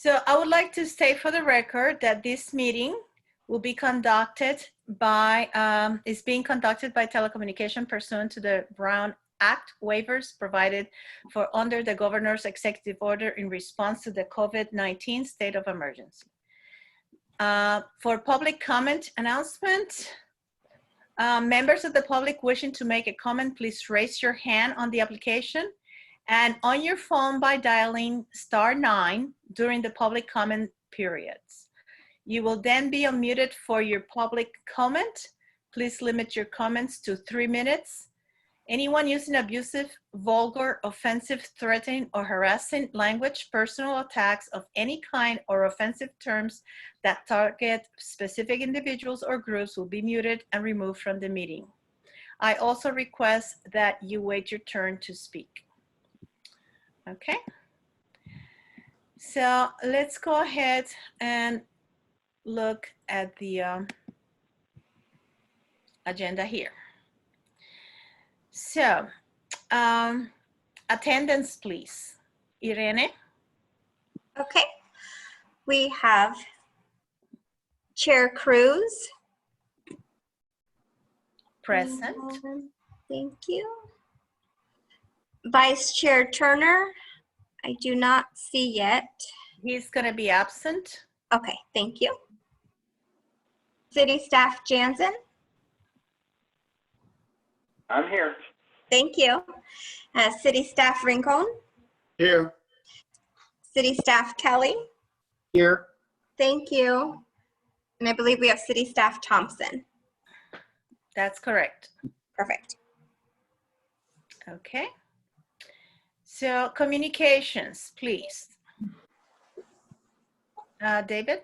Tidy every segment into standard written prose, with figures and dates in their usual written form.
So I would like to state for the record that this meeting will be conducted by, is being conducted by telecommunication pursuant to the Brown Act waivers provided for under the governor's executive order in response to the COVID-19 state of emergency. For public comment announcement, members of the public wishing to make a comment, please raise your hand on the application and on your phone by dialing *9 during the public comment periods. You will then be unmuted for your public comment. Please limit your comments to 3 minutes. Anyone using abusive, vulgar, offensive, threatening, or harassing language, personal attacks of any kind, or offensive terms that target specific individuals or groups will be muted and removed from the meeting. I also request that you wait your turn to speak. Okay. So let's go ahead and look at the agenda here. So, attendance, please. Irene? Okay. We have Chair Cruz. Present. Thank you. Vice Chair Turner, I do not see yet. He's going to be absent. Okay, thank you. City Staff Jansen. I'm here. Thank you. City Staff Rincon. Here. City Staff Kelly. Here. Thank you. And I believe we have City Staff Thompson. That's correct. Perfect. Okay. So communications, please. David?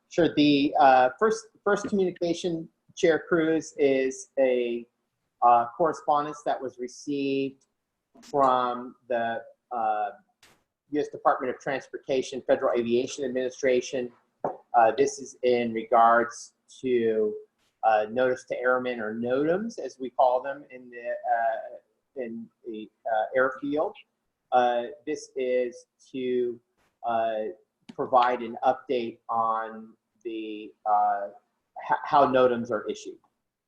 Sure. The first communication, Chair Cruz, is a correspondence that was received from the U.S. Department of Transportation, Federal Aviation Administration. This is in regards to notice to airmen, or NOTAMs, as we call them in the airfield. This is to provide an update on the how NOTAMs are issued.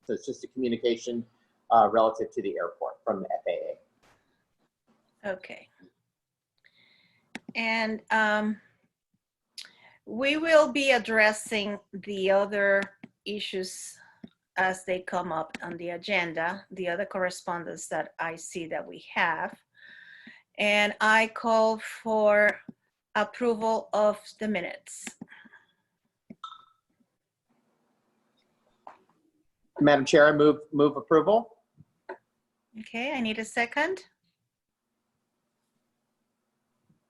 So it's just a communication relative to the airport from the FAA. Okay. And we will be addressing the other issues as they come up on the agenda, the other correspondence that I see that we have. And I call for approval of the minutes. Madam Chair, I move approval. Okay, I need a second.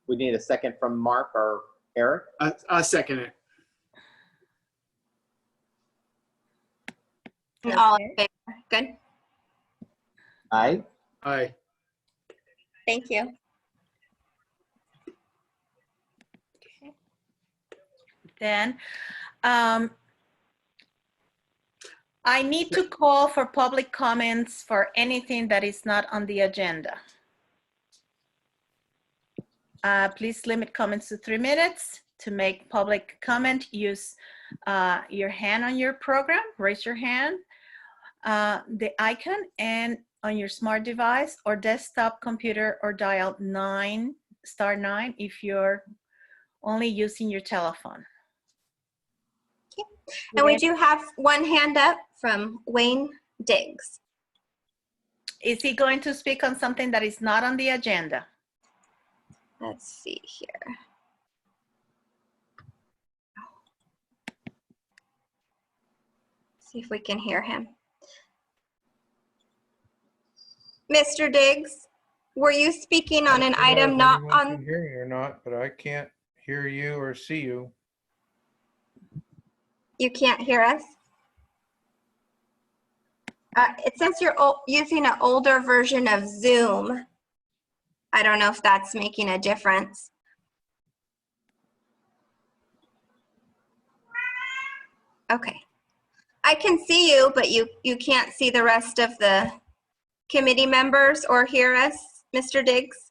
We need a second from Mark or Eric. I second it. And all in favor. Good. Aye. Aye. Thank you. Okay. Then I need to call for public comments for anything that is not on the agenda. Please limit comments to 3 minutes. To make public comment, use your hand on your program, raise your hand, the icon, and on your smart device or desktop computer, or dial *9 if you're only using your telephone. Okay. And we do have one hand up from Wayne Diggs. Is he going to speak on something that is not on the agenda? Let's see here. See if we can hear him. Mr. Diggs, were you speaking on an item not on? I can hear you or not, but I can't hear you or see you. You can't hear us? It says you're using an older version of Zoom. I don't know if that's making a difference. Okay. I can see you, but you can't see the rest of the committee members or hear us, Mr. Diggs?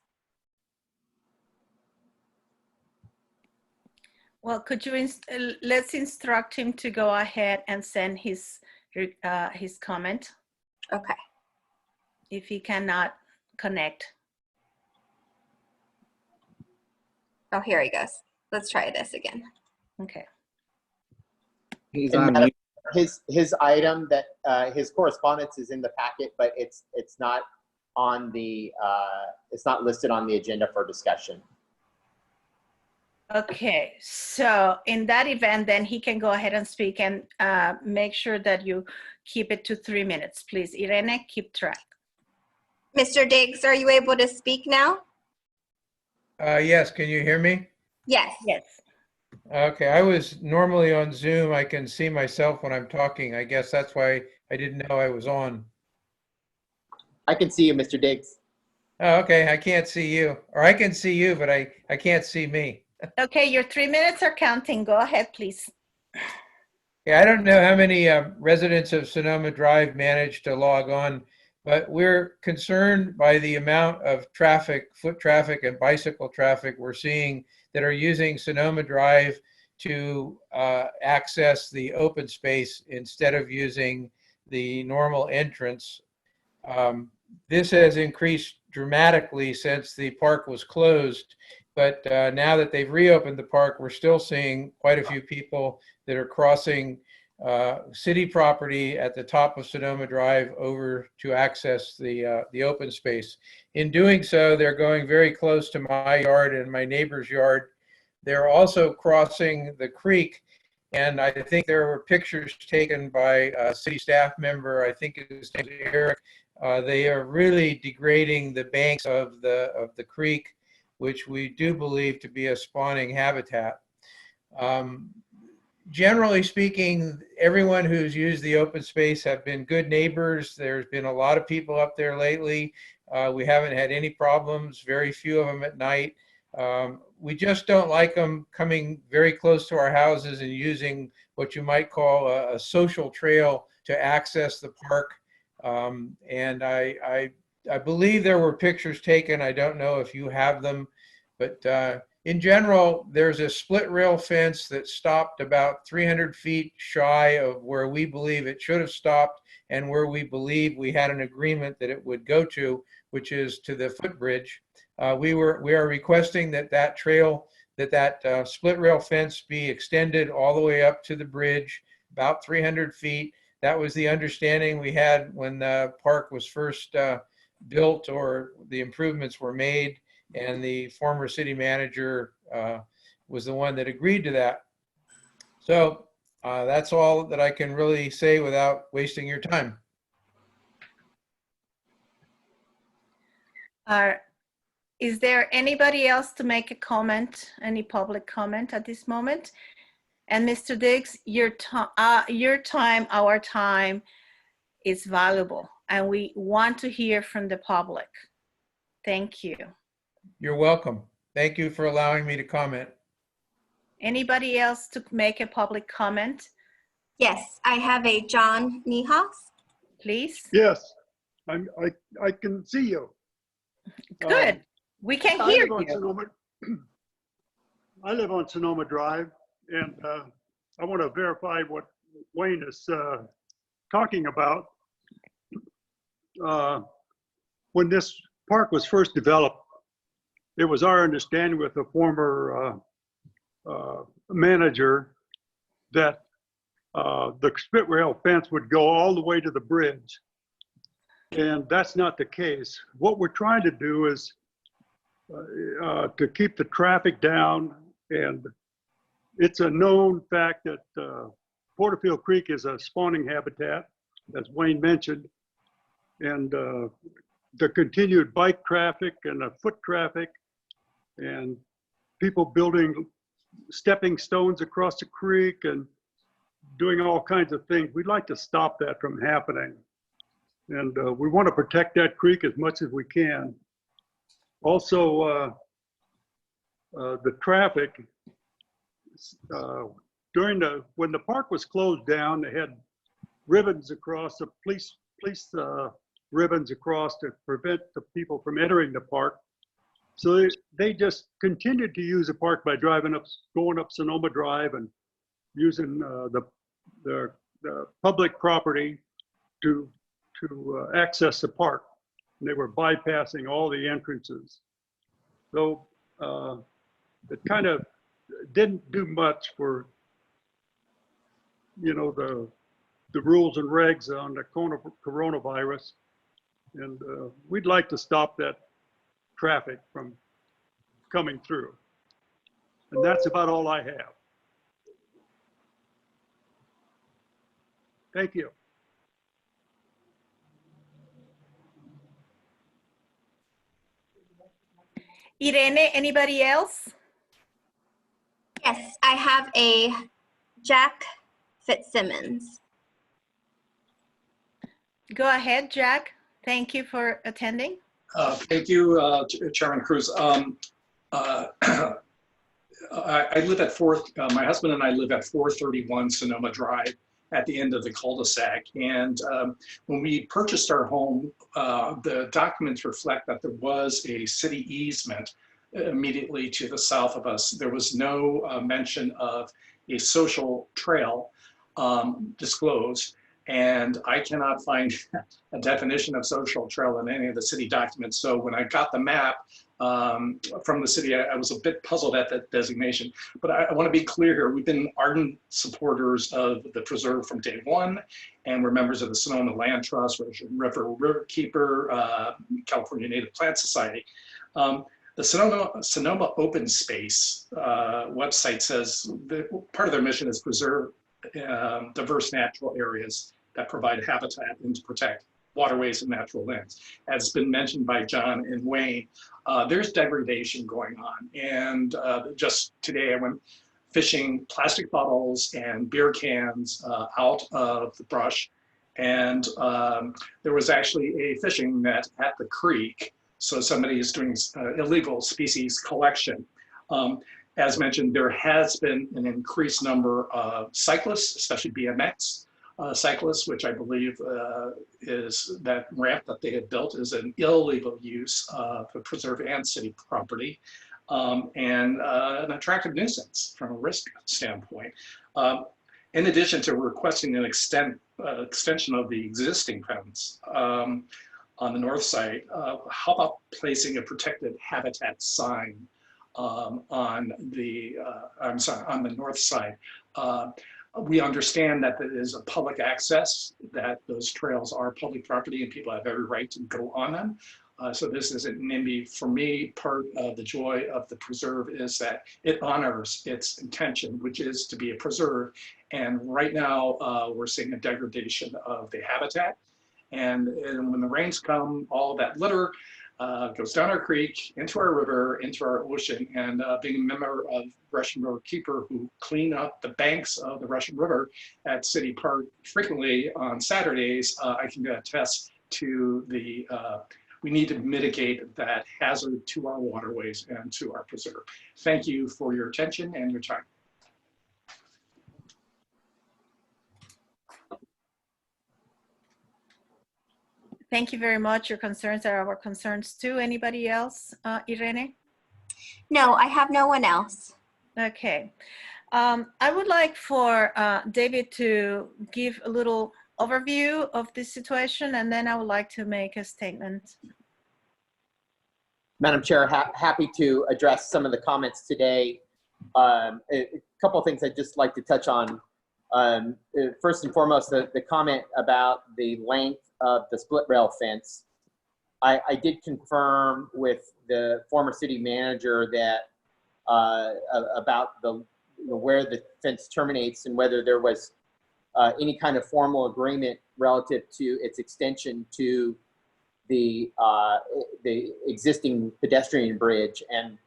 Well, could you, let's instruct him to go ahead and send his comment Okay. if he cannot connect. Oh, here he goes. Let's try this again. Okay. He's And on Madam- mute. his item that his correspondence is in the packet, but it's not on the it's not listed on the agenda for discussion. Okay, so in that event, then he can go ahead and speak, and make sure that you keep it to 3 minutes, please. Irene, keep track. Mr. Diggs, are you able to speak now? Yes, can you hear me? Yes. Yes. Okay, I was normally on Zoom. I can see myself when I'm talking. I guess that's why I didn't know I was on. I can see you, Mr. Diggs. Oh, okay, I can't see you. Or I can see you, but I can't see me. Okay, your 3 minutes are counting. Go ahead, please. Yeah, I don't know how many residents of Sonoma Drive managed to log on, but we're concerned by the amount of traffic, foot traffic and bicycle traffic we're seeing that are using Sonoma Drive to access the open space instead of using the normal entrance. This has increased dramatically since the park was closed, but now that they've reopened the park, we're still seeing quite a few people that are crossing city property at the top of Sonoma Drive over to access the open space. In doing so, they're going very close to my yard and my neighbor's yard. They're also crossing the creek, and I think there were pictures taken by a city staff member, I think his name is Eric. They are really degrading the banks of the creek, which we do believe to be a spawning habitat. Generally speaking, everyone who's used the open space have been good neighbors. There's been a lot of people up there lately. We haven't had any problems, very few of them at night. We just don't like them coming very close to our houses and using what you might call a social trail to access the park. And I believe there were pictures taken. I don't know if you have them, but in general, there's a split rail fence that stopped about 300 feet shy of where we believe it should have stopped and where we believe we had an agreement that it would go to, which is to the footbridge. We are requesting that trail, that split rail fence be extended all the way up to the bridge, about 300 feet. That was the understanding we had when the park was first built or the improvements were made, and the former city manager was the one that agreed to that. So that's all that I can really say without wasting your time. Is there anybody else to make a comment, any public comment at this moment? And Mr. Diggs, your time, our time is valuable, and we want to hear from the public. Thank you. You're welcome. Thank you for allowing me to comment. Anybody else to make a public comment, Yes, I have a John Niehaus. please? Yes, I can see you. Good. We can I hear live on you. Sonoma. I live on Sonoma Drive, and I want to verify what Wayne is talking about. When this park was first developed, it was our understanding with the former manager that the split rail fence would go all the way to the bridge. And that's not the case. What we're trying to do is to keep the traffic down, and it's a known fact that Porterfield Creek is a spawning habitat, as Wayne mentioned, and the continued bike traffic and the foot traffic and people building stepping stones across the creek and doing all kinds of things. We'd like to stop that from happening. And we want to protect that creek as much as we can. Also, the traffic, when the park was closed down, they had ribbons across, the police ribbons across to prevent the people from entering the park. So they just continued to use the park by going up Sonoma Drive and using the public property to access the park. And they were bypassing all the entrances. So it kind of didn't do much for, you know, the rules and regs on the coronavirus. And we'd like to stop that traffic from coming through. And that's about all I have. Thank you. Irene, anybody else? Yes, I have a Jack Fitzsimmons. Go ahead, Jack. Thank you for attending. Thank you, Chairman Cruz. I live at my husband and I live at 431 Sonoma Drive at the end of the cul-de-sac. And when we purchased our home, the documents reflect that there was a city easement immediately to the south of us. There was no mention of a social trail disclosed. And I cannot find a definition of social trail in any of the city documents. So when I got the map from the city, I was a bit puzzled at that designation. But I want to be clear here, we've been ardent supporters of the preserve from day one, and we're members of the Sonoma Land Trust, River Keeper, California Native Plant Society. The Sonoma Open Space website says that part of their mission is preserve diverse natural areas that provide habitat and to protect waterways and natural lands. As has been mentioned by John and Wayne, there's degradation going on. And just today I went fishing plastic bottles and beer cans out of the brush. And there was actually a fishing net at the creek. So somebody is doing illegal species collection. As mentioned, there has been an increased number of cyclists, especially BMX cyclists, which I believe is that ramp that they had built is an illegal use of the preserve and city property, and an attractive nuisance from a risk standpoint. In addition to requesting an extension of the existing fence on the north side, how about placing a protected habitat sign on the north side? We understand that it is a public access, that those trails are public property and people have every right to go on them. So this isn't NIMBY. For me, part of the joy of the preserve is that it honors its intention, which is to be a preserve. And right now we're seeing a degradation of the habitat. And when the rains come, all that litter goes down our creek, into our river, into our ocean. And being a member of Russian River Keeper, who clean up the banks of the Russian River at City Park frequently on Saturdays, I can attest to the, we need to mitigate that hazard to our waterways and to our preserve. Thank you for your attention and your time. Thank you very much. Your concerns are our concerns too. Anybody else, Irene? No, I have no one else. Okay. I would like for David to give a little overview of this situation, and then I would like to make a statement. Madam Chair, happy to address some of the comments today. A couple of things I'd just like to touch on. First and foremost, the comment about the length of the split rail fence. I did confirm with the former city manager that about where the fence terminates and whether there was any kind of formal agreement relative to its extension to the existing pedestrian bridge, and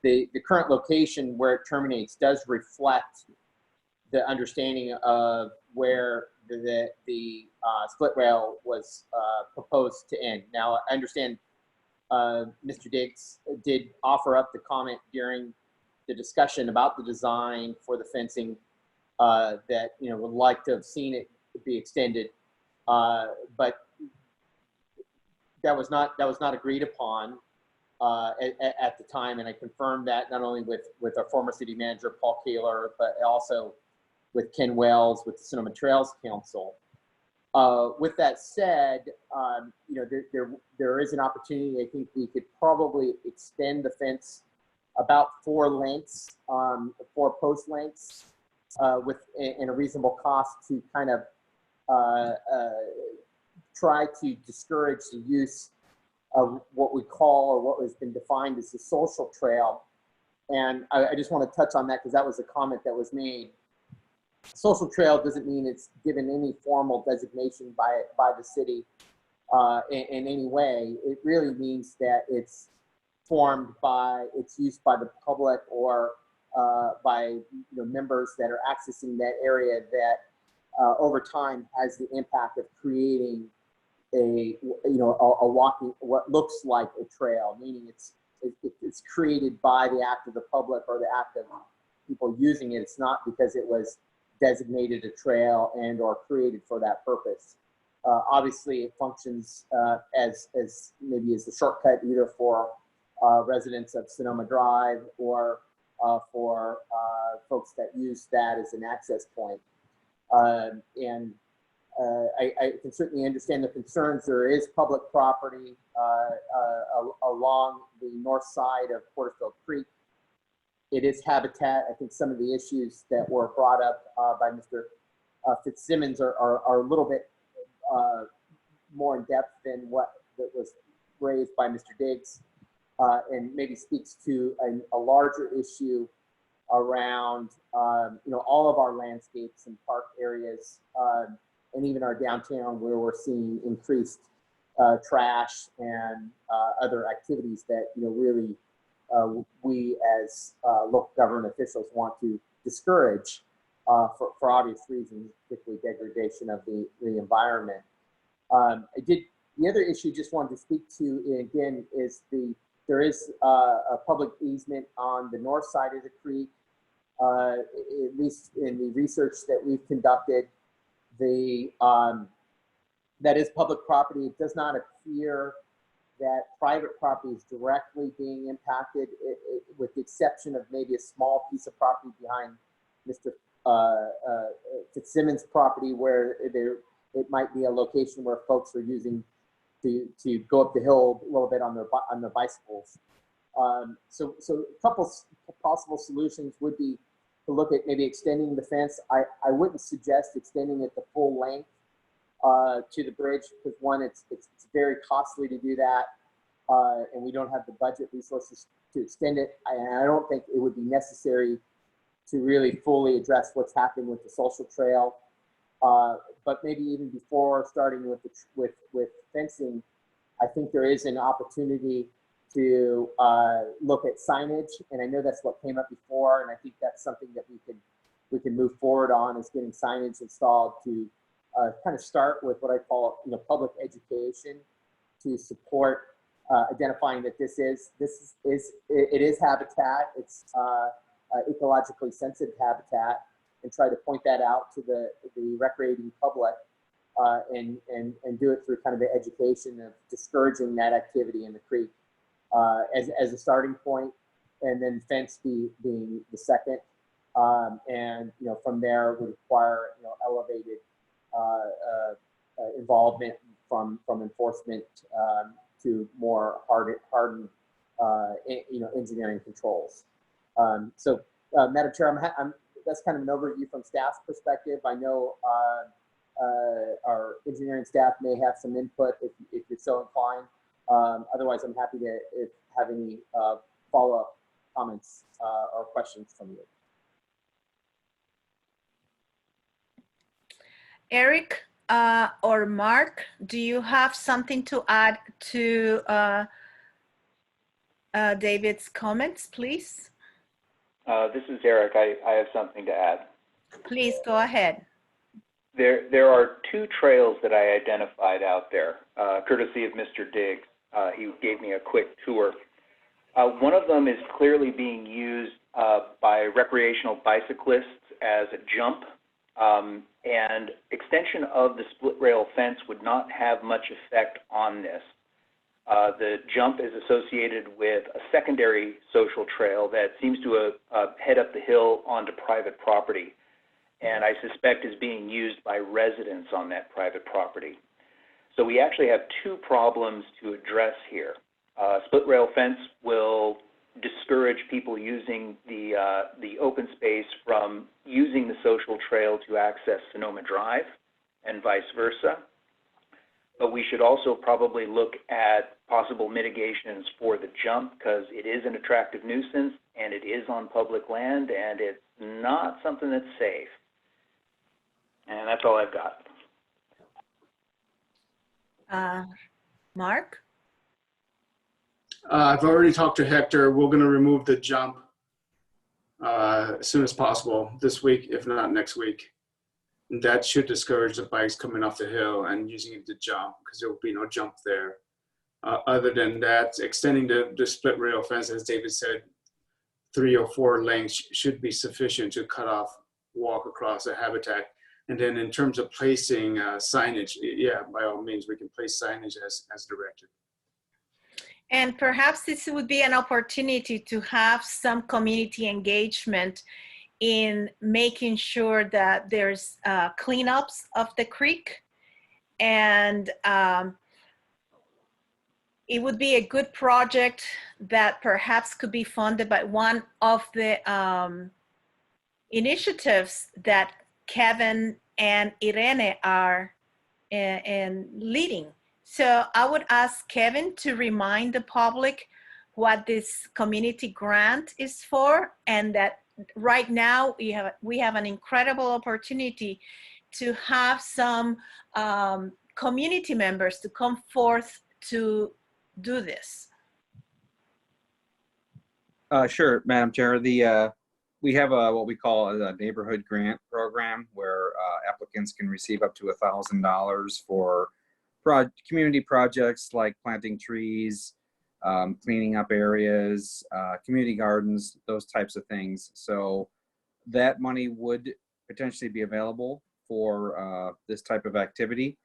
the current location where it terminates does reflect the understanding of where the split rail was proposed to end. Now, I understand Mr. Diggs did offer up the comment during the discussion about the design for the fencing that would like to have seen it be extended, but that was not agreed upon. at the time, and I confirmed that not only with our former city manager, Paul Kaler, but also with Ken Wells, with the Sonoma Trails Council. With that said, there is an opportunity. I think we could probably extend the fence about 4 lengths, 4 post lengths, in a reasonable cost to kind of try to discourage the use of what we call, or what has been defined as the social trail. And I just want to touch on that because that was a comment that was made. Social trail doesn't mean it's given any formal designation by the city in any way. It really means that it's formed by, it's used by the public or by members that are accessing that area that over time has the impact of creating a walking, what looks like a trail, meaning it's created by the act of the public or the act of people using it. It's not because it was designated a trail and or created for that purpose. Obviously, it functions as maybe as a shortcut either for residents of Sonoma Drive or for folks that use that as an access point. And I can certainly understand the concerns. There is public property along the north side of Porterfield Creek. It is habitat. I think some of the issues that were brought up by Mr. Fitzsimmons are a little bit more in depth than what was raised by Mr. Diggs, and maybe speaks to a larger issue around all of our landscapes and park areas, and even our downtown, where we're seeing increased trash and other activities that really we as local government officials want to discourage for obvious reasons, particularly degradation of the environment. The other issue just wanted to speak to again is there is a public easement on the north side of the creek. At least in the research that we've conducted, that is public property. It does not appear that private property is directly being impacted, with the exception of maybe a small piece of property behind Mr. Fitzsimmons' property, where it might be a location where folks are using to go up the hill a little bit on their bicycles. So a couple possible solutions would be to look at maybe extending the fence. I wouldn't suggest extending it the full length to the bridge, because one, it's very costly to do that, and we don't have the budget resources to extend it. I don't think it would be necessary to really fully address what's happening with the social trail. But maybe even before starting with fencing, I think there is an opportunity to look at signage, and I know that's what came up before, and I think that's something that we can move forward on, is getting signage installed to kind of start with what I call public education to support identifying that it is habitat. It's ecologically sensitive habitat, and try to point that out to the recreating public, and do it through kind of the education of discouraging that activity in the creek as a starting point, and then fence being the second, and from there would require elevated involvement from enforcement to more hardened engineering controls. So Madam Chair, that's kind of an overview from staff's perspective. I know our engineering staff may have some input if you're so inclined. Otherwise, I'm happy to have any follow-up comments or questions from you. Eric or Mark, do you have something to add to David's comments, please? This is Eric. I have something to add. Please go ahead. There are 2 trails that I identified out there, courtesy of Mr. Diggs. He gave me a quick tour. One of them is clearly being used by recreational bicyclists as a jump, and extension of the split rail fence would not have much effect on this. The jump is associated with a secondary social trail that seems to head up the hill onto private property, and I suspect is being used by residents on that private property. So we actually have two problems to address here. Split rail fence will discourage people using the open space from using the social trail to access Sonoma Drive and vice versa. But we should also probably look at possible mitigations for the jump because it is an attractive nuisance and it is on public land and it's not something that's safe. And that's all I've got. Mark? I've already talked to Hector. We're going to remove the jump as soon as possible this week, if not next week. And that should discourage the bikes coming off the hill and using it to jump because there will be no jump there. Other than that, extending the split rail fence, as David said, 3 or 4 lengths should be sufficient to cut off walk across a habitat. And then in terms of placing signage, yeah, by all means, we can place signage as directed. And perhaps this would be an opportunity to have some community engagement in making sure that there's cleanups of the creek. And it would be a good project that perhaps could be funded by one of the initiatives that Kevin and Irene are leading. So I would ask Kevin to remind the public what this community grant is for, and that right now we have an incredible opportunity to have some community members to come forth to do this. Sure, Madam Chair. We have what we call a neighborhood grant program where applicants can receive up to $1,000 for community projects like planting trees, cleaning up areas, community gardens, those types of things. So that money would potentially be available for this type of activity.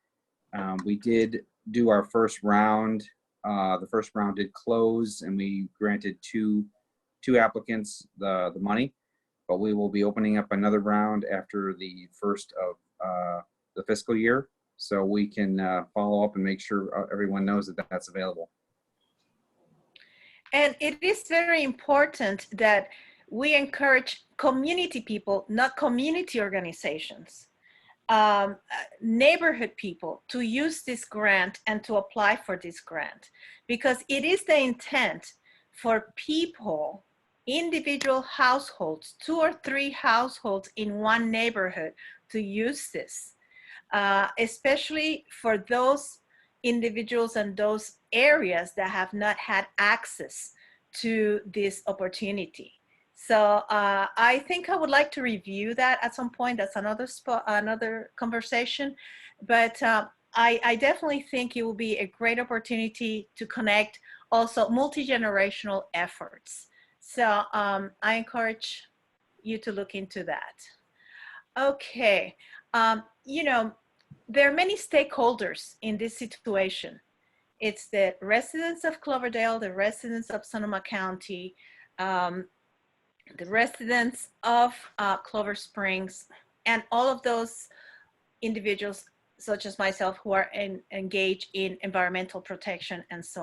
We did do our first round. The first round did close and we granted two applicants the money, but we will be opening up another round after the first of the fiscal year. So we can follow up and make sure everyone knows that that's available. And it is very important that we encourage community people, not community organizations, neighborhood people to use this grant and to apply for this grant, because it is the intent for people, individual households, 2 or 3 households in one neighborhood to use this. Especially for those individuals and those areas that have not had access to this opportunity. So I think I would like to review that at some point. That's another conversation. But I definitely think it will be a great opportunity to connect also multi-generational efforts. So I encourage you to look into that. Okay. You know, there are many stakeholders in this situation. It's the residents of Cloverdale, the residents of Sonoma County, the residents of Clover Springs, and all of those individuals, such as myself, who are engaged in environmental protection and so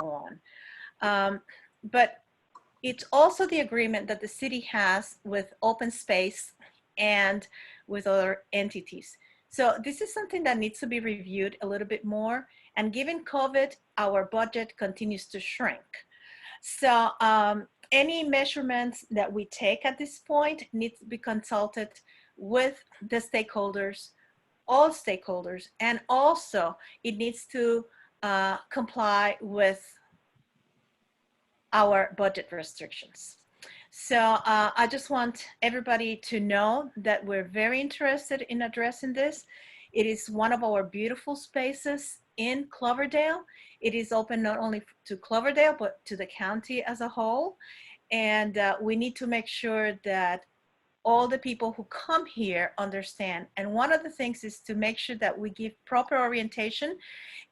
on. But it's also the agreement that the city has with open space and with other entities. So this is something that needs to be reviewed a little bit more. And given COVID, our budget continues to shrink. So any measurements that we take at this point needs to be consulted with the stakeholders, all stakeholders, and also it needs to comply with our budget restrictions. So I just want everybody to know that we're very interested in addressing this. It is one of our beautiful spaces in Cloverdale. It is open not only to Cloverdale, but to the county as a whole. And we need to make sure that all the people who come here understand. And one of the things is to make sure that we give proper orientation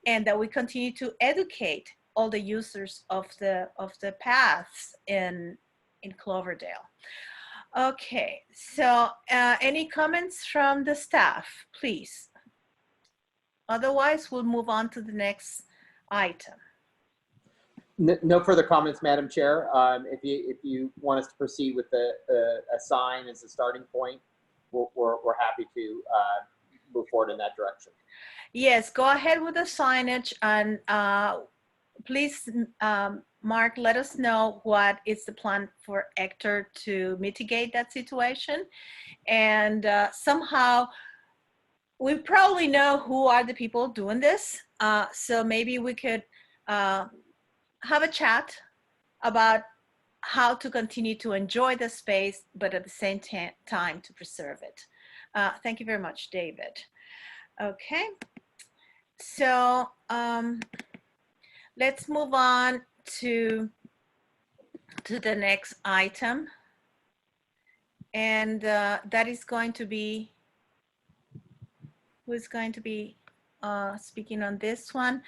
and that we continue to educate all the users of the paths in Cloverdale. Okay, so any comments from the staff, please? Otherwise, we'll move on to the next item. No further comments, Madam Chair. If you want us to proceed with a sign as a starting point, we're happy to move forward in that direction. Yes, go ahead with the signage, and please, Mark, let us know what is the plan for Hector to mitigate that situation. And somehow, we probably know who are the people doing this. So maybe we could have a chat about how to continue to enjoy the space, but at the same time to preserve it. Thank you very much, David. Okay, so let's move on to the next item. And that is going to be, who's going to be speaking on this one?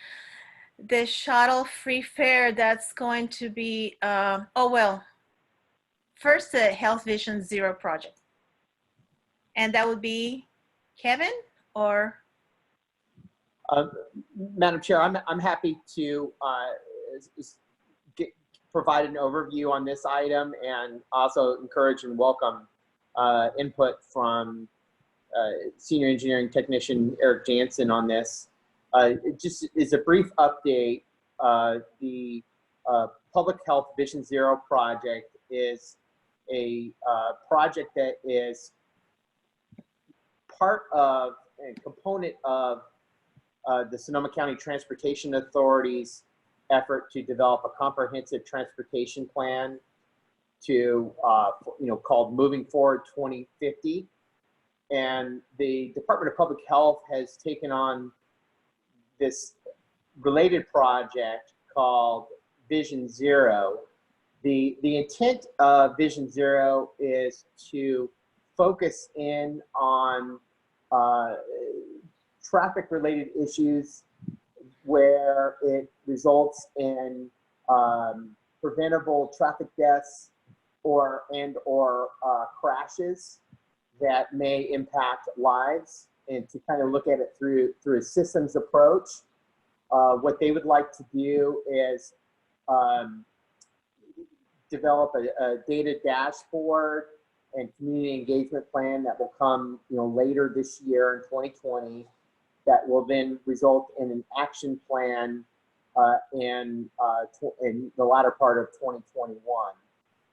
The shuttle free fare, that's going to be, oh, well, first the Health Vision Zero project. And that would be Kevin, or? Madam Chair, I'm happy to provide an overview on this item, and also encourage and welcome input from Senior Engineering Technician Eric Jansen on this. It just is a brief update. The Public Health Vision Zero project is a project that is part of and component of the Sonoma County Transportation Authority's effort to develop a comprehensive transportation plan to, called Moving Forward 2050. And the Department of Public Health has taken on this related project called Vision Zero. The intent of Vision Zero is to focus in on traffic-related issues where it results in preventable traffic deaths or crashes that may impact lives, and to kind of look at it through a systems approach. What they would like to do is develop a data dashboard and community engagement plan that will come later this year in 2020, that will then result in an action plan in the latter part of 2021.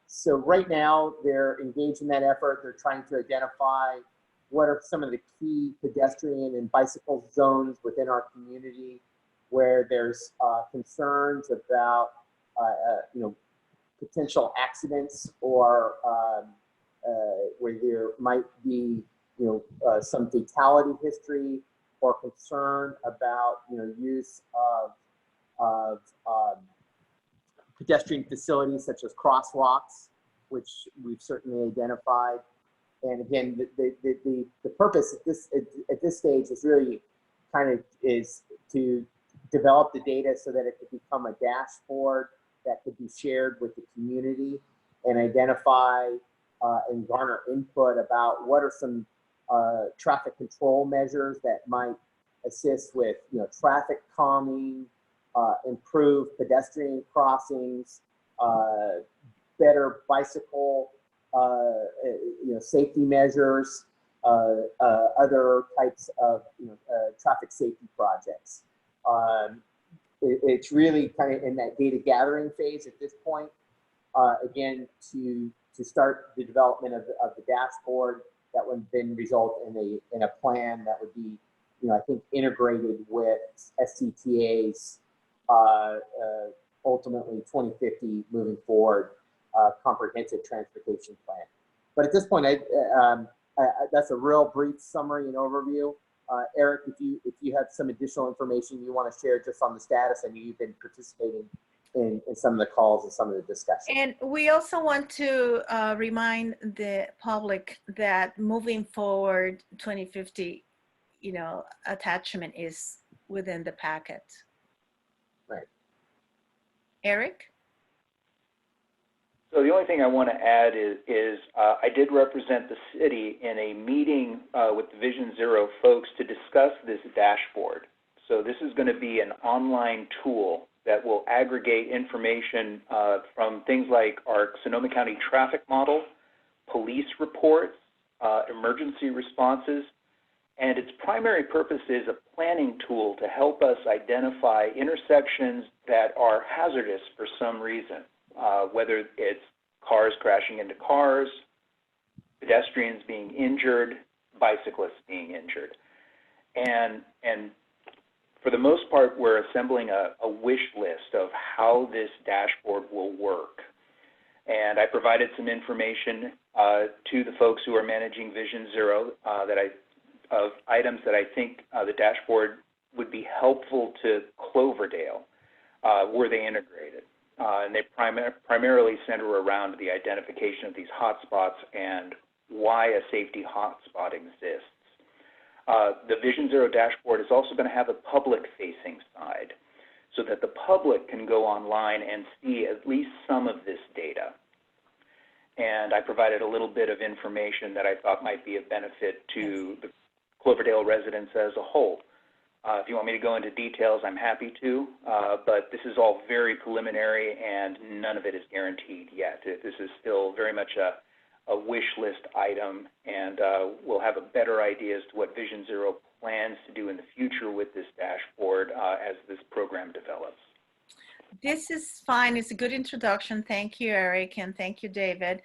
So right now they're engaged in that effort. They're trying to identify what are some of the key pedestrian and bicycle zones within our community where there's concerns about potential accidents, or where there might be some fatality history, or concern about use of pedestrian facilities such as crosswalks, which we've certainly identified. And again, the purpose at this stage is really is to develop the data so that it could become a dashboard that could be shared with the community, and identify and garner input about what are some traffic control measures that might assist with traffic calming, improve pedestrian crossings, better bicycle safety measures, other types of traffic safety projects. It's really kind of in that data gathering phase at this point. Again, to start the development of the dashboard that would then result in a plan that would be, I think, integrated with SCTA's ultimately 2050 moving forward comprehensive transportation plan. But at this point, that's a real brief summary and overview. Eric, if you have some additional information you want to share just on the status, I know you've been participating in some of the calls and some of the discussions. And we also want to remind the public that Moving Forward 2050, attachment is within the packet. Right. Eric? So the only thing I want to add is I did represent the city in a meeting with the Vision Zero folks to discuss this dashboard. So this is going to be an online tool that will aggregate information from things like our Sonoma County traffic model, police reports, emergency responses, and its primary purpose is a planning tool to help us identify intersections that are hazardous for some reason. Whether it's cars crashing into cars, pedestrians being injured, bicyclists being injured. And for the most part, we're assembling a wish list of how this dashboard will work. And I provided some information to the folks who are managing Vision Zero of items that I think the dashboard would be helpful to Cloverdale were they integrated. And they primarily center around the identification of these hotspots and why a safety hotspot exists. The Vision Zero dashboard is also going to have a public-facing side so that the public can go online and see at least some of this data. And I provided a little bit of information that I thought might be of benefit to the Cloverdale residents as a whole. If you want me to go into details, I'm happy to, but this is all very preliminary and none of it is guaranteed yet. This is still very much a wish list item, and we'll have a better idea as to what Vision Zero plans to do in the future with this dashboard as this program develops. This is fine. It's a good introduction. Thank you, Eric, and thank you, David.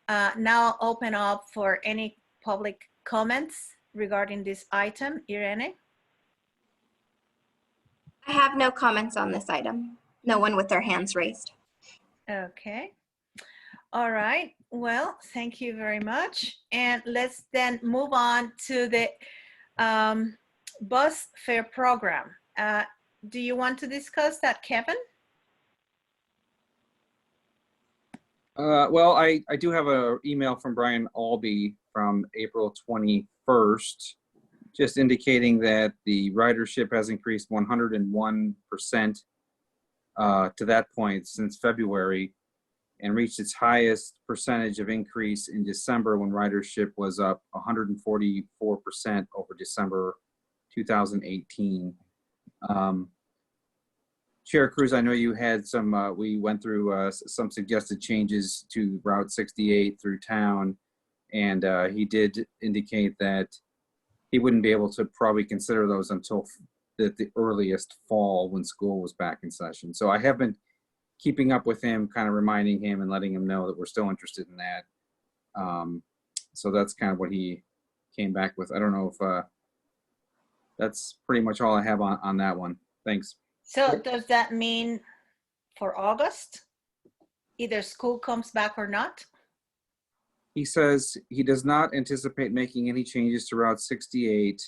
Now I'll open up for any public comments regarding this item. Irene? I have no comments on this item. No one with their hands raised. Okay. All right. Well, thank you very much. And let's then move on to the bus fare program. Do you want to discuss that, Kevin? Well, I do have an email from Brian Albee from April 21st, just indicating that the ridership has increased 101% to that point since February, and reached its highest percentage of increase in December when ridership was up 144% over December 2018. Chair Cruz, I know you had some, we went through some suggested changes to Route 68 through town, and he did indicate that he wouldn't be able to probably consider those until the earliest fall when school was back in session. So I have been keeping up with him, kind of reminding him and letting him know that we're still interested in that. So that's kind of what he came back with. I don't know if that's pretty much all I have on that one. Thanks. So does that mean for August, either school comes back or not? He says he does not anticipate making any changes to Route 68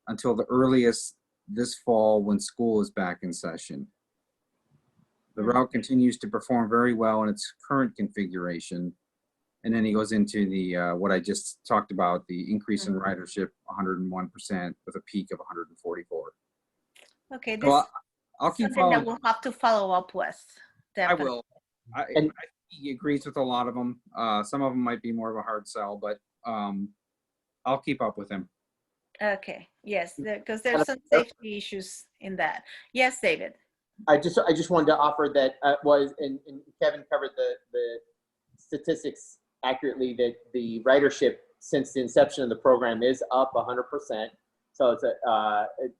until the earliest this fall when school is back in session. The route continues to perform very well in its current configuration. And then he goes into the what I just talked about, the increase in ridership 101% with a peak of 144. Okay, this So I'll is keep something that following. we'll have to follow up with. Definitely. I will. I think he agrees with a lot of them. Some of them might be more of a hard sell, but I'll keep up with him. Okay, yes, because there's some safety issues in that. Yes, David. I just wanted to offer that and Kevin covered the statistics accurately, that the ridership since the inception of the program is up 100%. So it's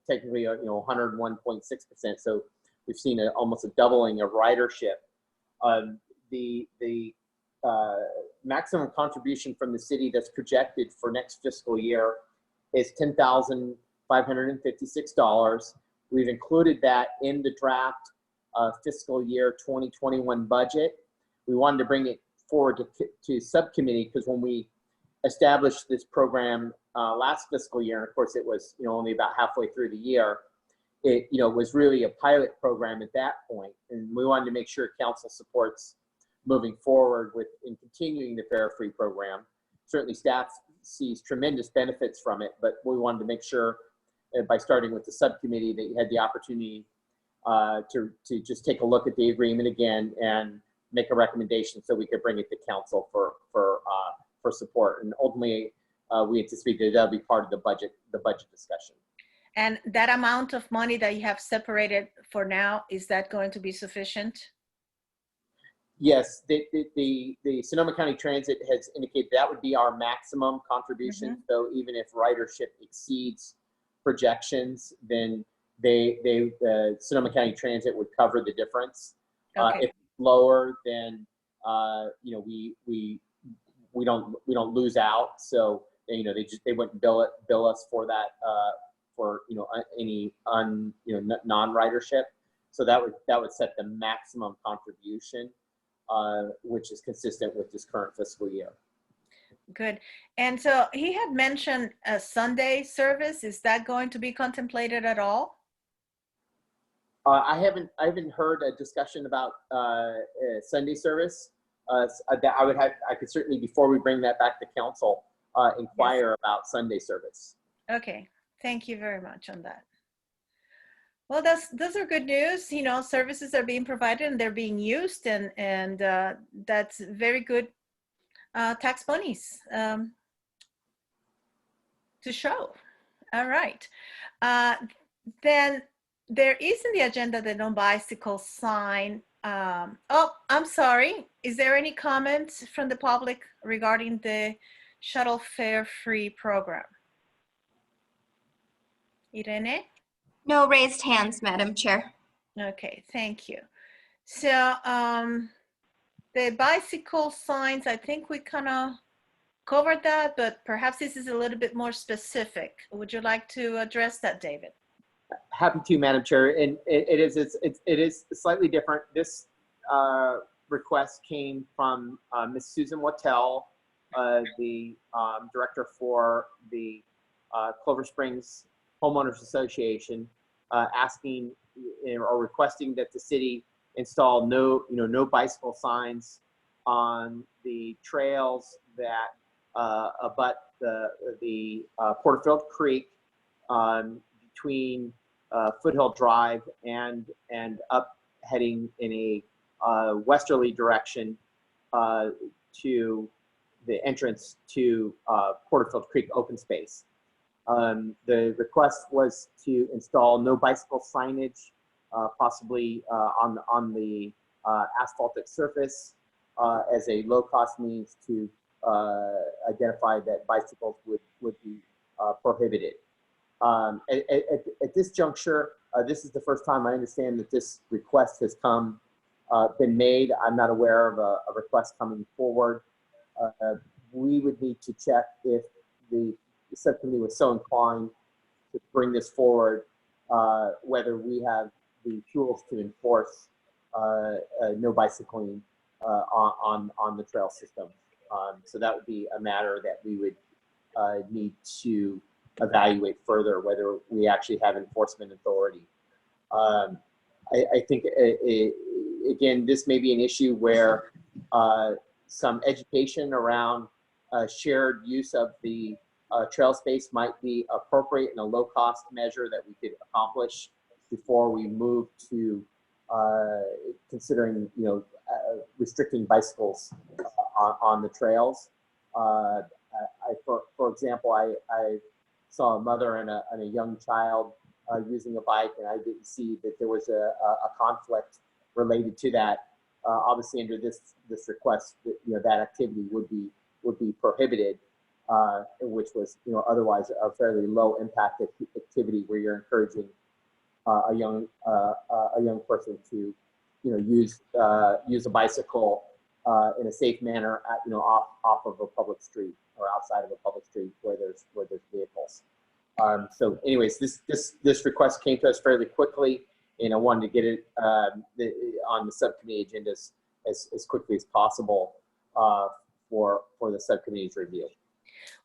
technically 101.6%. So we've seen almost a doubling of ridership. The maximum contribution from the city that's projected for next fiscal year is $10,556. We've included that in the draft fiscal year 2021 budget. We wanted to bring it forward to subcommittee because when we established this program last fiscal year, and of course it was only about halfway through the year, it was really a pilot program at that point, and we wanted to make sure council supports moving forward in continuing the fare-free program. Certainly staff sees tremendous benefits from it, but we wanted to make sure by starting with the subcommittee that you had the opportunity to just take a look at the agreement again and make a recommendation so we could bring it to council for support. And ultimately, we anticipate that that'll be part of the budget discussion. And that amount of money that you have separated for now, is that going to be sufficient? Yes, the Sonoma County Transit has indicated that would be our maximum contribution. So even if ridership exceeds projections, then the Sonoma County Transit would cover the difference. Okay. If it's lower, then you know, we don't lose out. So you know, they wouldn't bill us for that for you know any non-ridership. So that would set the maximum contribution, which is consistent with this current fiscal year. Good. And so he had mentioned a Sunday service. Is that going to be contemplated at all? I haven't heard a discussion about Sunday service. That I could certainly, before we bring that back to council, inquire about Sunday service. Okay. Thank you very much on that. Well, those are good news. You know, services are being provided and they're being used, and that's very good tax monies to show. All right. Then there is in the agenda the no bicycle sign. Oh, I'm sorry. Is there any comments from the public regarding the shuttle fare free program? Irene? No raised hands, Madam Chair. Okay, thank you. So the bicycle signs, I think we kind of covered that, but perhaps this is a little bit more specific. Would you like to address that, David? Happy to, Madam Chair. And it is slightly different. This request came from Ms. Susan Wattell, the director for the Clover Springs Homeowners Association, asking or requesting that the city install no bicycle signs on the trails that abut the Porterfield Creek between Foothill Drive and up heading in a westerly direction to the entrance to Porterfield Creek open space. The request was to install no bicycle signage, possibly on the asphaltic surface, as a low-cost means to identify that bicycles would be prohibited. At this juncture, this is the first time I understand that this request has been made. I'm not aware of a request coming forward. We would need to check if the subcommittee was so inclined to bring this forward, whether we have the tools to enforce no bicycling on the trail system. So that would be a matter that we would need to evaluate further, whether we actually have enforcement authority. I think, again, this may be an issue where some education around shared use of the trail space might be appropriate and a low-cost measure that we could accomplish before we move to considering, restricting bicycles on the trails. For example, I saw a mother and a young child using a bike, and I didn't see that there was a conflict related to that. Obviously, under this request, that activity would be prohibited, which was otherwise a fairly low impact activity where you're encouraging a young person to use a bicycle in a safe manner off of a public street or outside of a public street where there's vehicles. So anyways, this request came to us fairly quickly, and I wanted to get it on the subcommittee agendas as quickly as possible for the subcommittee's review.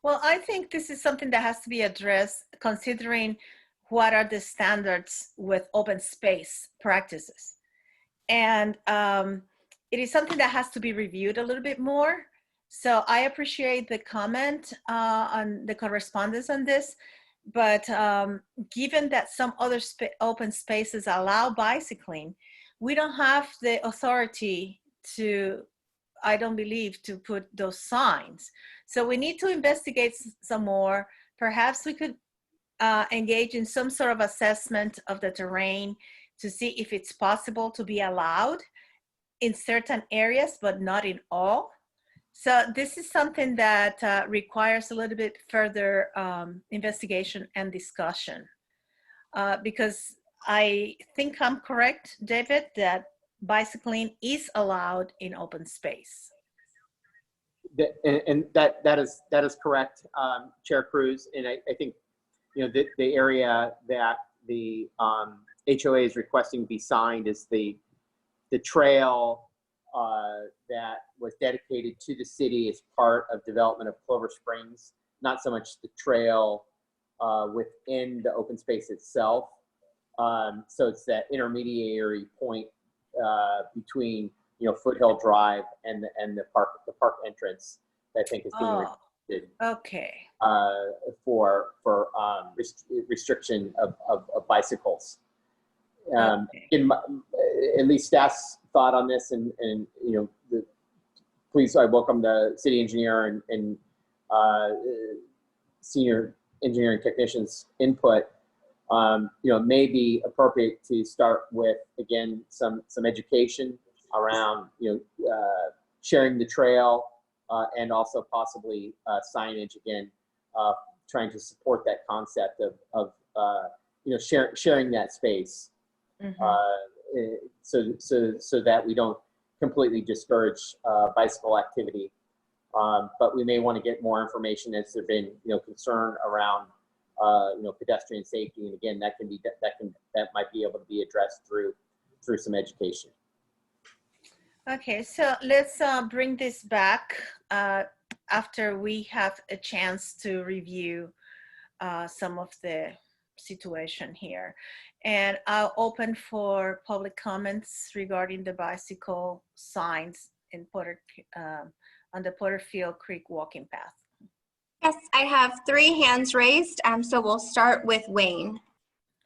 Well, I think this is something that has to be addressed considering what are the standards with open space practices. And it is something that has to be reviewed a little bit more. So I appreciate the comment on the correspondence on this. But given that some other open spaces allow bicycling, we don't have the authority to, I don't believe, to put those signs. So we need to investigate some more. Perhaps we could engage in some sort of assessment of the terrain to see if it's possible to be allowed in certain areas, but not in all. So this is something that requires a little bit further investigation and discussion, because I think I'm correct, David, that bicycling is allowed in open space. And that is correct, Chair Cruz. And I think, you know, the area that the HOA is requesting be signed is the trail that was dedicated to the city as part of development of Clover Springs, not so much the trail within the open space itself. So it's that intermediary point between, you know, Foothill Drive and the park entrance that I think is being restricted Okay. for restriction of bicycles. In my, at least staff's thought on this, and you know, please, I welcome the city engineer and senior engineering technicians' input. You know, it may be appropriate to start with, again, some education around, you know, sharing the trail and also possibly signage, again, trying to support that concept of you know, sharing that space. So that we don't completely discourage bicycle activity. But we may want to get more information as there's been, you know, concern around, you know, pedestrian safety. And again, that might be able to be addressed through some education. Okay, so let's bring this back after we have a chance to review some of the situation here. And I'll open for public comments regarding the bicycle signs in on the Porterfield Creek walking path. Yes, I have 3 hands raised, so we'll start with Wayne.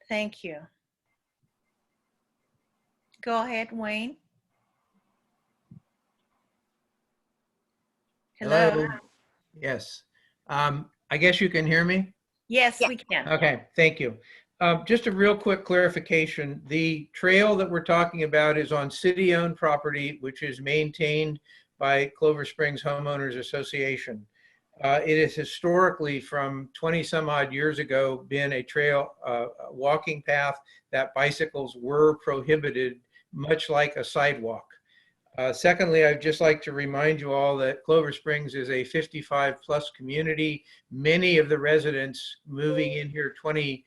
Thank you. Go ahead, Wayne. Hello. Yes. I guess you can hear me? Yes, Yeah. we can. Okay, thank you. Just a real quick clarification. The trail that we're talking about is on city-owned property, which is maintained by Clover Springs Homeowners Association. It has historically, from 20 some odd years ago, been a trail, walking path that bicycles were prohibited, much like a sidewalk. Secondly, I'd just like to remind you all that Clover Springs is a 55+ community. Many of the residents moving in here 20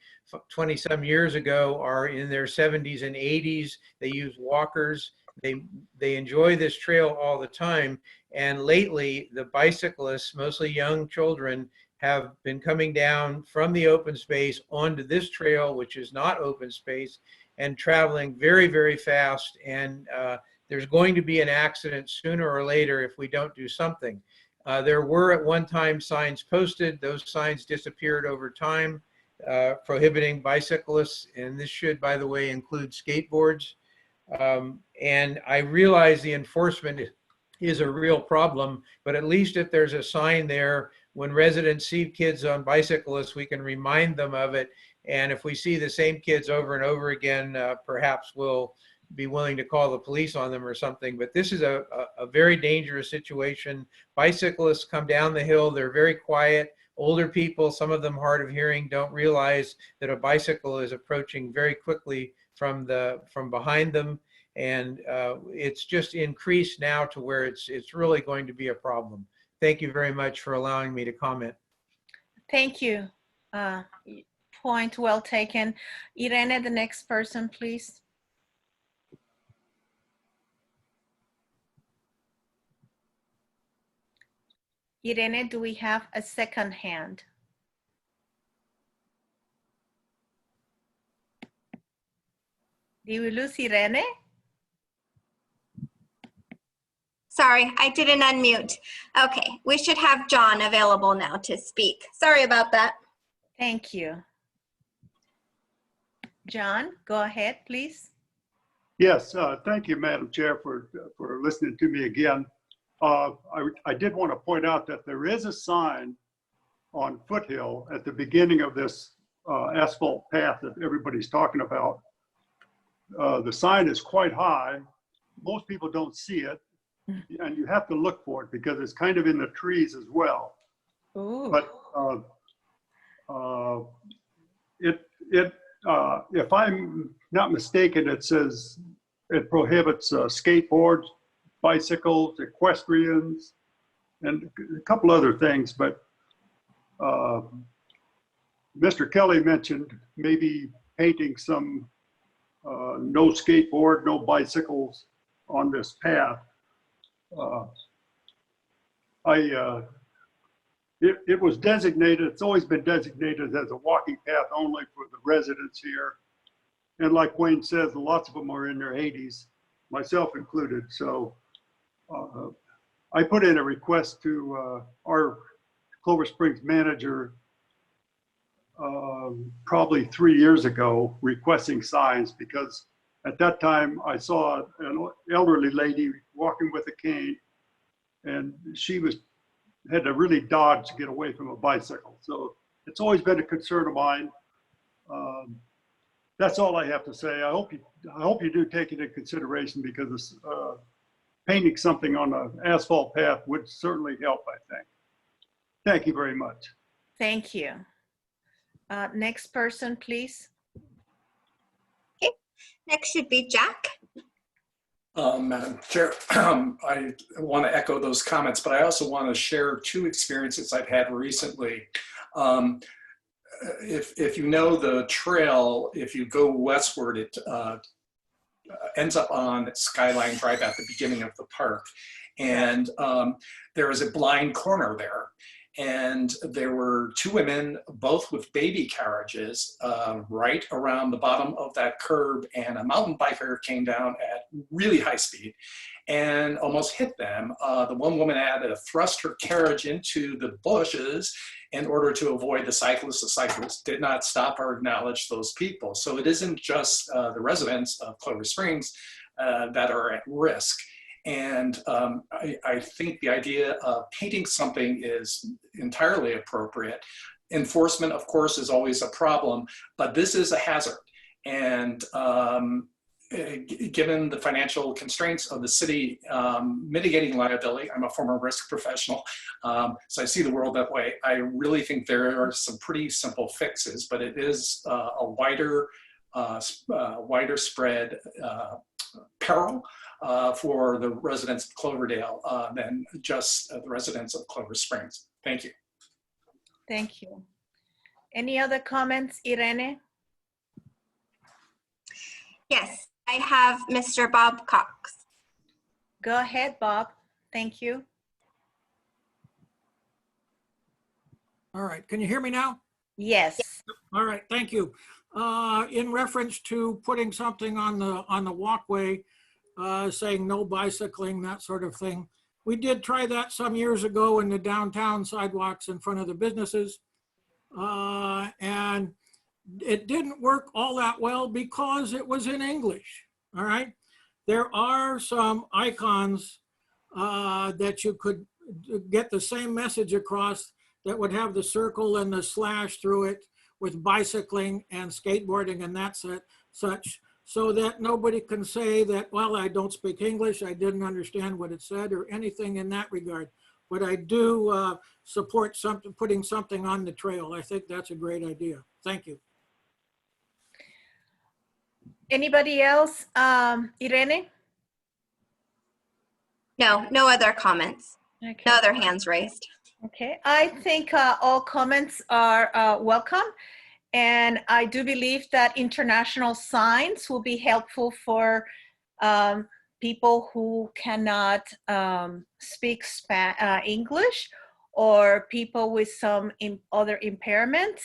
some years ago are in their 70s and 80s. They use walkers. They enjoy this trail all the time. And lately, the bicyclists, mostly young children, have been coming down from the open space onto this trail, which is not open space, and traveling very, very fast. And there's going to be an accident sooner or later if we don't do something. There were at one time signs posted. Those signs disappeared over time, prohibiting bicyclists. And this should, by the way, include skateboards. And I realize the enforcement is a real problem, but at least if there's a sign there, when residents see kids on bicyclists, we can remind them of it. And if we see the same kids over and over again, perhaps we'll be willing to call the police on them or something. But this is a very dangerous situation. Bicyclists come down the hill, they're very quiet. Older people, some of them hard of hearing, don't realize that a bicycle is approaching very quickly from behind them. And it's just increased now to where it's really going to be a problem. Thank you very much for allowing me to comment. Thank you. Point well taken. Irene, the next person, please. Irene, do we have a second hand? Did we lose Irene? Sorry, I didn't unmute. Okay, we should have John available now to speak. Sorry about that. Thank you. John, go ahead, please. Yes, thank you, Madam Chair, for listening to me again. I did want to point out that there is a sign on Foothill at the beginning of this asphalt path that everybody's talking about. The sign is quite high. Most people don't see it, and you have to look for it because it's kind of in the trees as well. Ooh. But if I'm not mistaken, it says it prohibits skateboards, bicycles, equestrians, and a couple other things. But Mr. Kelly mentioned maybe painting some no skateboard, no bicycles on this path. It was designated, it's always been designated as a walking path only for the residents here. And like Wayne says, lots of them are in their 80s, myself included. So I put in a request to our Clover Springs manager probably 3 years ago, requesting signs, because at that time I saw an elderly lady walking with a cane, and she had to really dodge to get away from a bicycle. So it's always been a concern of mine. That's all I have to say. I hope you do take it into consideration, because painting something on an asphalt path would certainly help, I think. Thank you very much. Thank you. Next person, please. Okay, next should be Jack. Madam Chair, I want to echo those comments, but I also want to share two experiences I've had recently. If you know the trail, if you go westward, it ends up on Skyline Drive at the beginning of the park. And there is a blind corner there. And there were two women, both with baby carriages, right around the bottom of that curb, and a mountain biker came down at really high speed and almost hit them. The one woman had to thrust her carriage into the bushes in order to avoid the cyclist. The cyclist did not stop or acknowledge those people. So it isn't just the residents of Clover Springs that are at risk. And I think the idea of painting something is entirely appropriate. Enforcement, of course, is always a problem, but this is a hazard. And given the financial constraints of the city, mitigating liability, I'm a former risk professional, so I see the world that way. I really think there are some pretty simple fixes, but it is a wider spread peril for the residents of Cloverdale than just the residents of Clover Springs. Thank you. Thank you. Any other comments, Irene? Yes, I have Mr. Bob Cox. Go ahead, Bob. Thank you. All right, can you hear me now? Yes. All right, thank you. In reference to putting something on the walkway, saying no bicycling, that sort of thing. We did try that some years ago in the downtown sidewalks in front of the businesses. And it didn't work all that well because it was in English, all right? There are some icons that you could get the same message across that would have the circle and the slash through it with bicycling and skateboarding and that such, so that nobody can say that, well, I don't speak English, I didn't understand what it said, or anything in that regard. But I do support putting something on the trail. I think that's a great idea. Thank you. Anybody else? Irene? No, no other comments. Okay. No other hands raised. Okay, I think all comments are welcome. And I do believe that international signs will be helpful for people who cannot speak English, or people with some other impairments.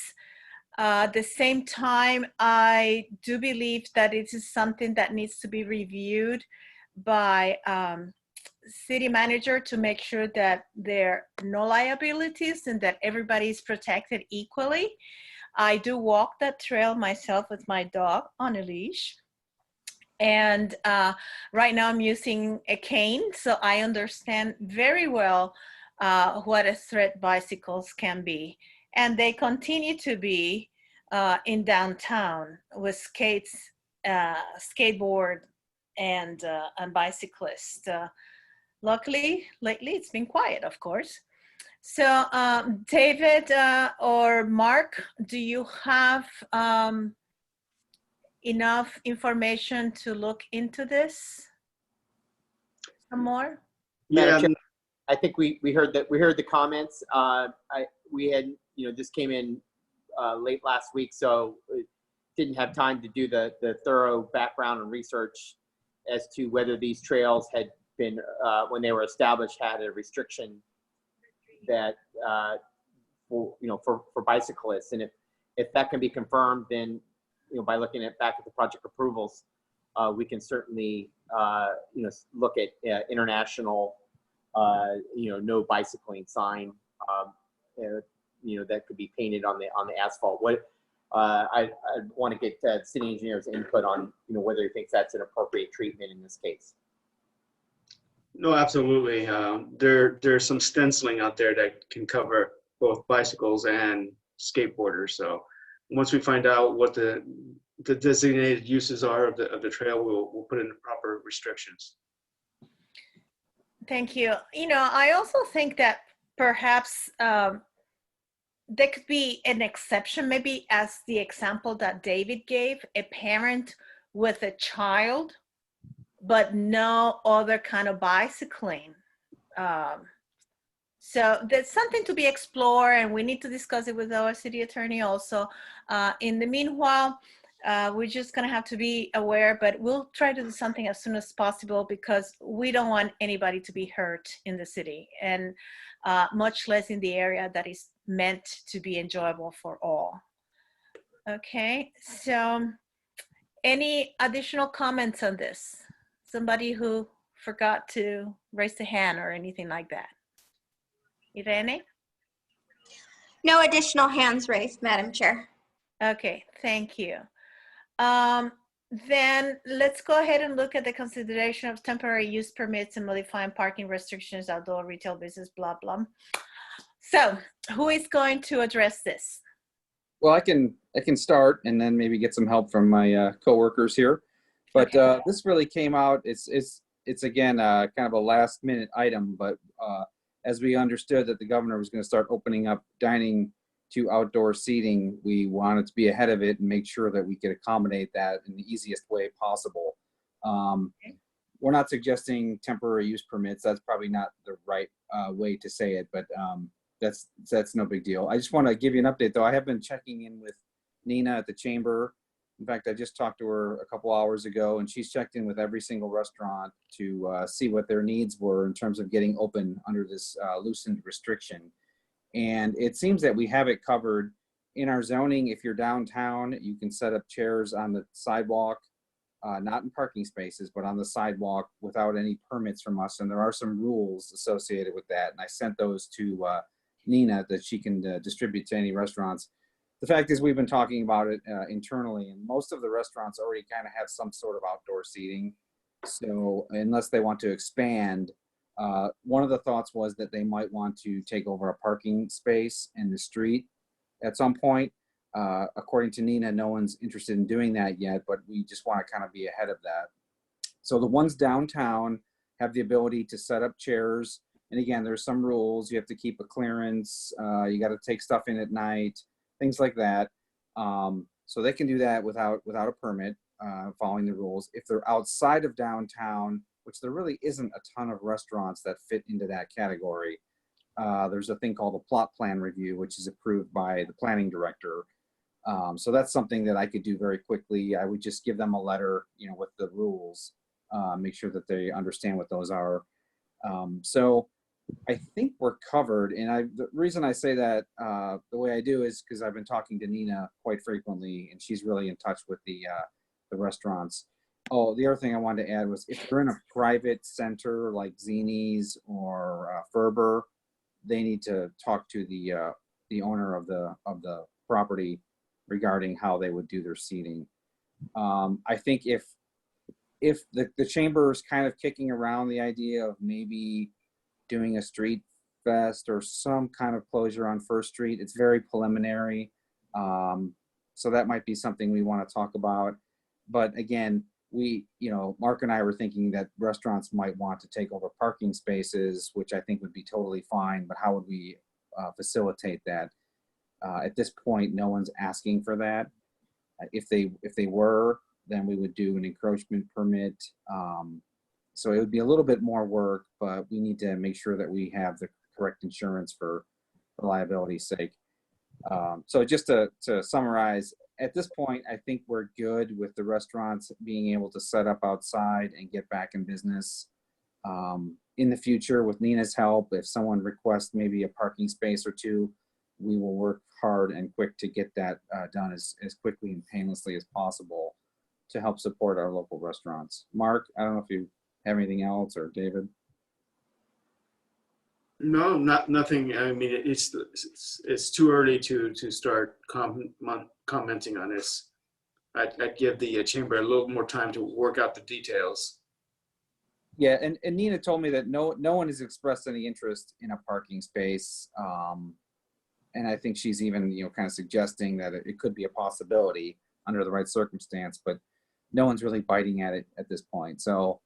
At the same time, I do believe that it is something that needs to be reviewed by city manager to make sure that there are no liabilities and that everybody is protected equally. I do walk that trail myself with my dog on a leash. And right now I'm using a cane, so I understand very well what a threat bicycles can be. And they continue to be in downtown with skates, skateboard, and bicyclists. Luckily, lately it's been quiet, of course. So David or Mark, do you have enough information to look into this some more? Yeah, Madam Chair, I think we heard that, we heard the comments. We had, this came in late last week, so didn't have time to do the thorough background and research as to whether these trails had been, when they were established, had a restriction that, for bicyclists. And if that can be confirmed, then, by looking back at the project approvals, we can certainly, look at international, no bicycling sign, that could be painted on the asphalt. I want to get city engineer's input on, whether he thinks that's an appropriate treatment in this case. no, absolutely. There's some stenciling out there that can cover both bicycles and skateboarders. So once we find out what the designated uses are of the trail, we'll put in the proper restrictions. Thank you. I also think that perhaps there could be an exception, maybe as the example that David gave, a parent with a child, but no other kind of bicycling. So there's something to be explored, and we need to discuss it with our city attorney also. In the meanwhile, we're just gonna have to be aware, but we'll try to do something as soon as possible because we don't want anybody to be hurt in the city, and much less in the area that is meant to be enjoyable for all. Okay, so any additional comments on this? Somebody who forgot to raise the hand or anything like that? Irene? No additional hands raised, Madam Chair. Okay, thank you. Then let's go ahead and look at the consideration of temporary use permits and modifying parking restrictions, outdoor retail business, blah, blah. So who is going to address this? Well, I can start and then maybe get some help from my coworkers here. But Okay. this really came out. It's again kind of a last minute item, but as we understood that the governor was going to start opening up dining to outdoor seating, we wanted to be ahead of it and make sure that we could accommodate that in the easiest way possible. We're not suggesting temporary use permits. That's probably not the right way to say it, but that's no big deal. I just want to give you an update though. I have been checking in with Nina at the chamber. In fact, I just talked to her a couple hours ago, and she's checked in with every single restaurant to see what their needs were in terms of getting open under this loosened restriction. And it seems that we have it covered in our zoning. If you're downtown, you can set up chairs on the sidewalk, not in parking spaces, but on the sidewalk without any permits from us. And there are some rules associated with that. And I sent those to Nina that she can distribute to any restaurants. The fact is we've been talking about it internally, and most of the restaurants already kind of have some sort of outdoor seating. So unless they want to expand, one of the thoughts was that they might want to take over a parking space in the street at some point. According to Nina, no one's interested in doing that yet, but we just want to kind of be ahead of that. So the ones downtown have the ability to set up chairs. And again, there's some rules. You have to keep a clearance. You got to take stuff in at night, things like that. So they can do that without a permit, following the rules. If they're outside of downtown, which there really isn't a ton of restaurants that fit into that category, there's a thing called a plot plan review, which is approved by the planning director. So that's something that I could do very quickly. I would just give them a letter, with the rules, make sure that they understand what those are. So I think we're covered. And the reason I say that the way I do is because I've been talking to Nina quite frequently, and she's really in touch with the restaurants. Oh, the other thing I wanted to add was if they're in a private center like Zini's or Ferber, they need to talk to the owner of the property regarding how they would do their seating. I think if the chamber is kind of kicking around the idea of maybe doing a street fest or some kind of closure on First Street, it's very preliminary. So that might be something we want to talk about. But again, Mark and I were thinking that restaurants might want to take over parking spaces, which I think would be totally fine, but how would we facilitate that? At this point, no one's asking for that. If they were, then we would do an encroachment permit. So it would be a little bit more work, but we need to make sure that we have the correct insurance for liability's sake. So just to summarize, at this point, I think we're good with the restaurants being able to set up outside and get back in business. In the future, with Nina's help, if someone requests maybe a parking space or two, we will work hard and quick to get that done as quickly and painlessly as possible to help support our local restaurants. Mark, I don't know if you have anything else, or David? No, nothing. I mean, it's too early to start commenting on this. I'd give the chamber a little more time to work out the details. Yeah, and Nina told me that no one has expressed any interest in a parking space, and I think she's even kind of suggesting that it could be a possibility under the right circumstance, but no one's really biting at it at this point. So.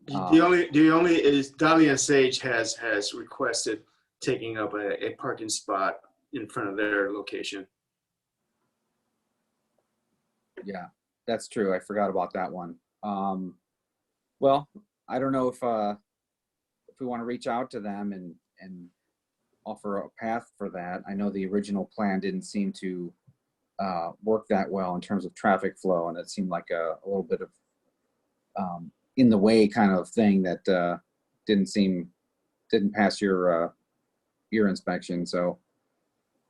The only is Dahlia Sage has requested taking up a parking spot in front of their location. Yeah, that's true. I forgot about that one. Well, I don't know if we want to reach out to them and offer a path for that. I know the original plan didn't seem to work that well in terms of traffic flow, and it seemed like a little bit of in the way kind of thing that didn't pass your inspection. So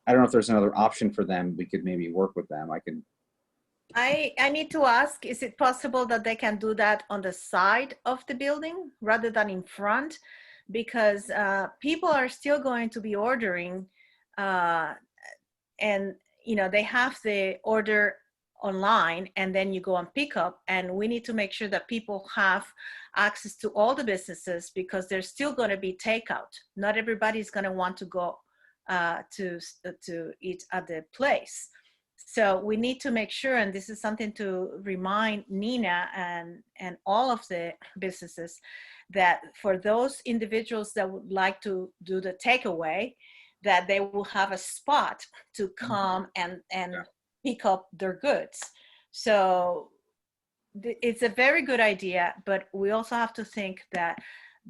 I don't know if there's another option for them. We could maybe work with them. I need to ask, is it possible that they can do that on the side of the building rather than in front? Because people are still going to be ordering and they have the order online and then you go and pick up, and we need to make sure that people have access to all the businesses, because there's still going to be takeout. Not everybody's going to want to go to eat at the place. So we need to make sure, and this is something to remind Nina and all of the businesses, that for those individuals that would like to do the takeaway, that they will have a spot to come and pick up their goods. So it's a very good idea, but we also have to think that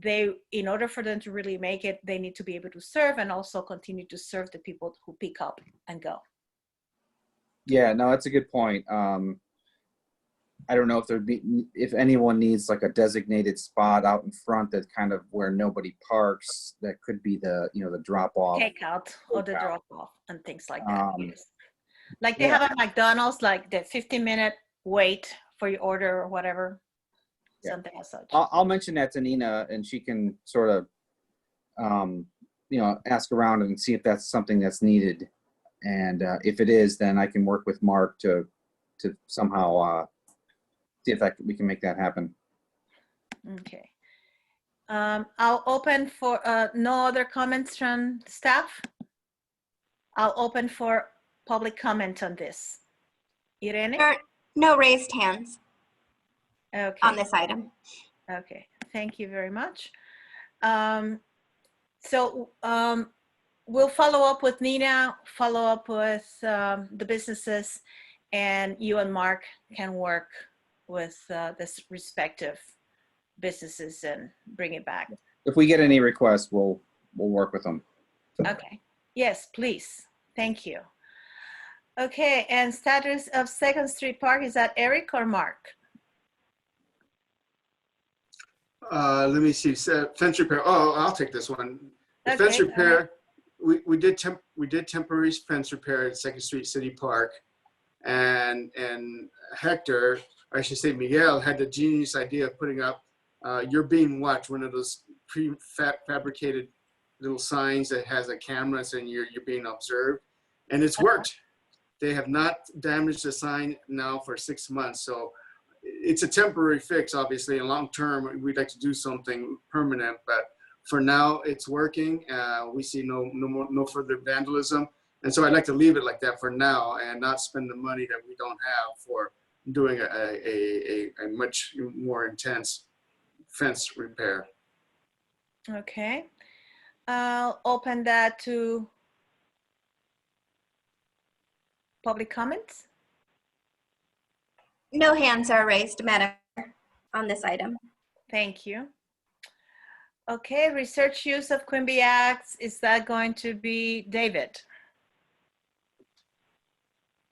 in order for them to really make it, they need to be able to serve and also continue to serve the people who pick up and go. Yeah, no, that's a good point. I don't know if anyone needs like a designated spot out in front that kind of where nobody parks, that could be the drop off. Takeout or the drop off and things like that. Yes. Like they have at McDonald's, like the 15-minute wait for your order or whatever, something as such. I'll mention that to Nina, and she can sort of, ask around and see if that's something that's needed. And if it is, then I can work with Mark to somehow see if we can make that happen. Okay. I'll open for no other comments from staff. I'll open for public comment on this. Irene? No raised hands Okay. on this item. Okay, thank you very much. We'll follow up with Nina, follow up with the businesses, and you and Mark can work with this respective businesses and bring it back. If we get any requests, we'll work with them. Okay, yes, please, thank you. Okay, and status of Second Street Park, is that Eric or Mark? Let me see. Fence repair. Oh, I'll take this one. The Okay, fence repair. We did temporary fence repair at Second Street City Park, and Hector, or I should say Miguel, had the genius idea of putting up "You're being watched," one of those prefabricated little signs that has a camera saying you're being observed, and it's worked. They have not damaged the sign now for 6 months. So it's a temporary fix, obviously. In long term, we'd like to do something permanent, but for now it's working. We see no further vandalism. And so I'd like to leave it like that for now and not spend the money that we don't have for doing a much more intense fence repair. Okay. I'll open that to public comments. No hands are raised, Madam Chair, on this item. Thank you. Okay, research use of Quimby Acts. Is that going to be David?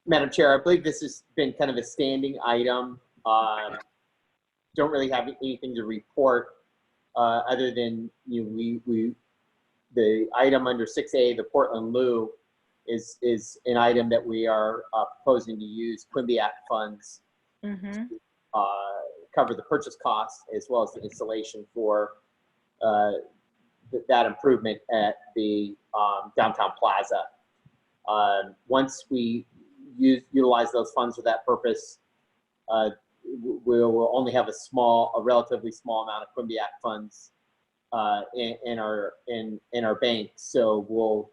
Madam Chair, I believe this has been kind of a standing item. Don't really have anything to report other than the item under 6A, the Portland Loo, is an item that we are proposing to use Quimby Act funds to cover the purchase costs as well as the installation for that improvement at the downtown plaza. Once we utilize those funds for that purpose, we'll only have a relatively small amount of Quimby Act funds in our bank. So we'll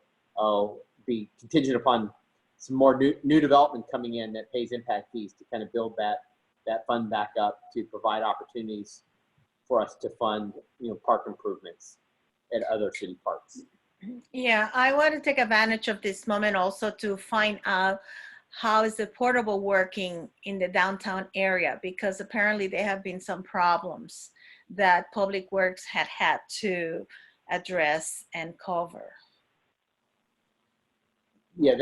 be contingent upon some more new development coming in that pays impact fees to kind of build that fund back up to provide opportunities for us to fund park improvements at other city parks. Yeah, I want to take advantage of this moment also to find out how is the portable working in the downtown area, because apparently there have been some problems that Public Works had to address and cover. Yeah,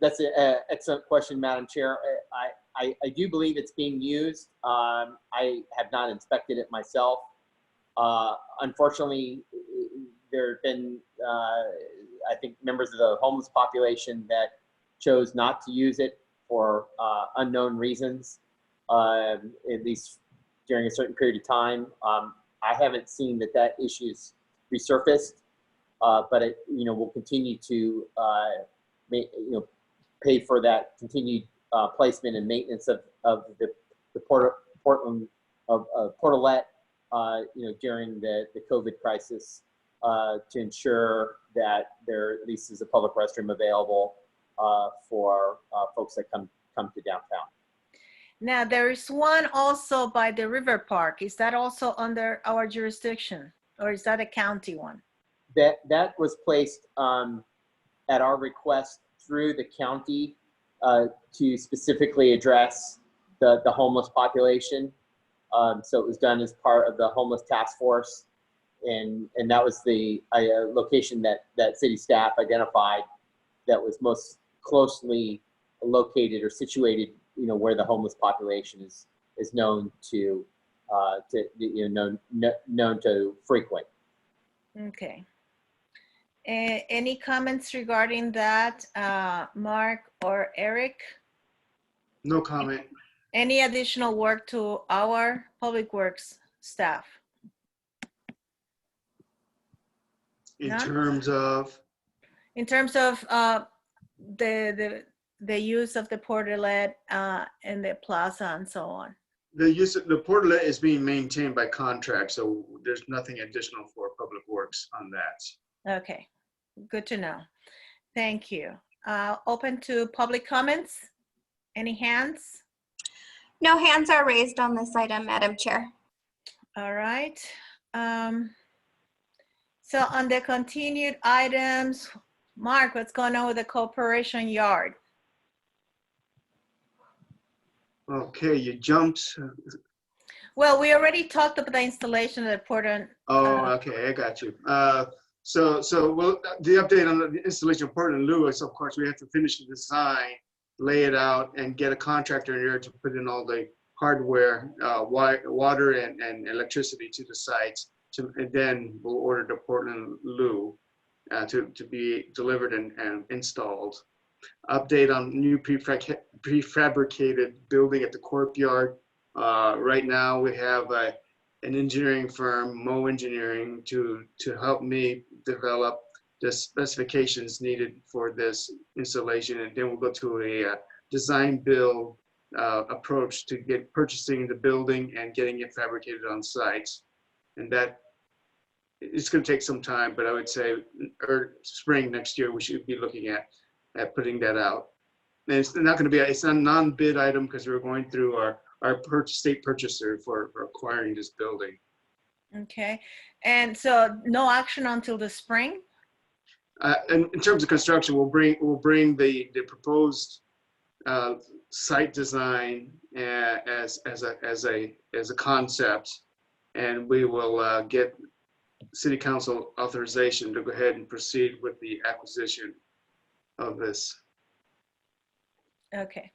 that's an excellent question, Madam Chair. I do believe it's being used. I have not inspected it myself. Unfortunately, there have been, I think, members of the homeless population that chose not to use it for unknown reasons, at least during a certain period of time. I haven't seen that issue's resurfaced, but we'll continue to pay for that continued placement and maintenance of the Portland portalette, during the COVID crisis, to ensure that there at least is a public restroom available for folks that come to downtown. Now there is one also by the River Park. Is that also under our jurisdiction, or is that a county one? That was placed at our request through the county to specifically address the homeless population. So it was done as part of the homeless task force, and that was the location that city staff identified that was most closely located or situated, where the homeless population is known to known to frequent. Okay. Any comments regarding that, Mark or Eric? No comment. Any additional work to our Public Works staff? In None? terms of? In terms of the use of the portalette and the plaza and so on. The use of the portalette is being maintained by contract, so there's nothing additional for Public Works on that. Okay, good to know. Thank you. Open to public comments. Any hands? No hands are raised on this item, Madam Chair. All right. So on the continued items, Mark, what's going on with the Corporation Yard? Okay, you jumped. Well, we already talked about the installation of the Portland. Oh, okay, I got you. So well, the update on the installation of Portland Loo is, of course, we have to finish the design, lay it out, and get a contractor in here to put in all the hardware, water and electricity to the sites. And then we'll order the Portland Loo to be delivered and installed. Update on new prefabricated building at the courtyard. Right now we have an engineering firm, Mo Engineering, to help me develop the specifications needed for this installation, and then we'll go to a design build approach to get purchasing the building and getting it fabricated on site. And that it's going to take some time, but I would say spring next year we should be looking at putting that out. And it's not going to be it's a non-bid item because we're going through our state purchaser for acquiring this building. Okay, and so no action until the spring? And in terms of construction, we'll bring the proposed site design as a concept, and we will get City Council authorization to go ahead and proceed with the acquisition of this. Okay,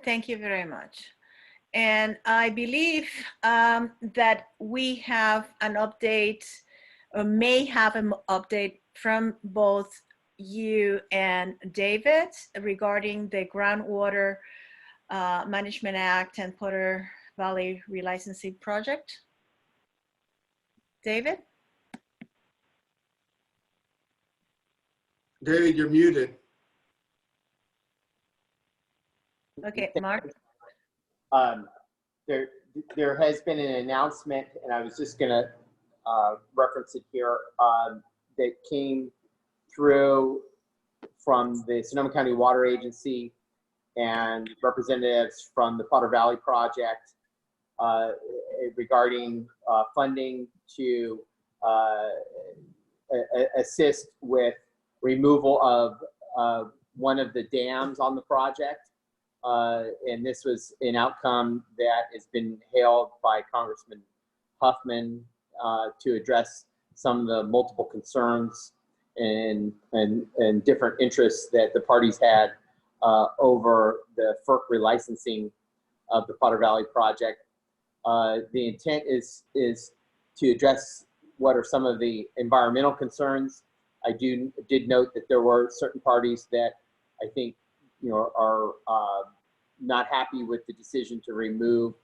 thank you very much. And I believe that we have an update, or may have an update from both you and David regarding the Groundwater Management Act and Potter Valley Relicensing Project. David? David, you're muted. Okay, Mark? There has been an announcement, and I was just going to reference it here, that came through from the Sonoma County Water Agency and representatives from the Potter Valley Project regarding funding to assist with removal of one of the dams on the project. And this was an outcome that has been hailed by Congressman Huffman to address some of the multiple concerns and different interests that the parties had over the FERC relicensing of the Potter Valley project. The intent is to address what are some of the environmental concerns. I did note that there were certain parties that I think are not happy with the decision to remove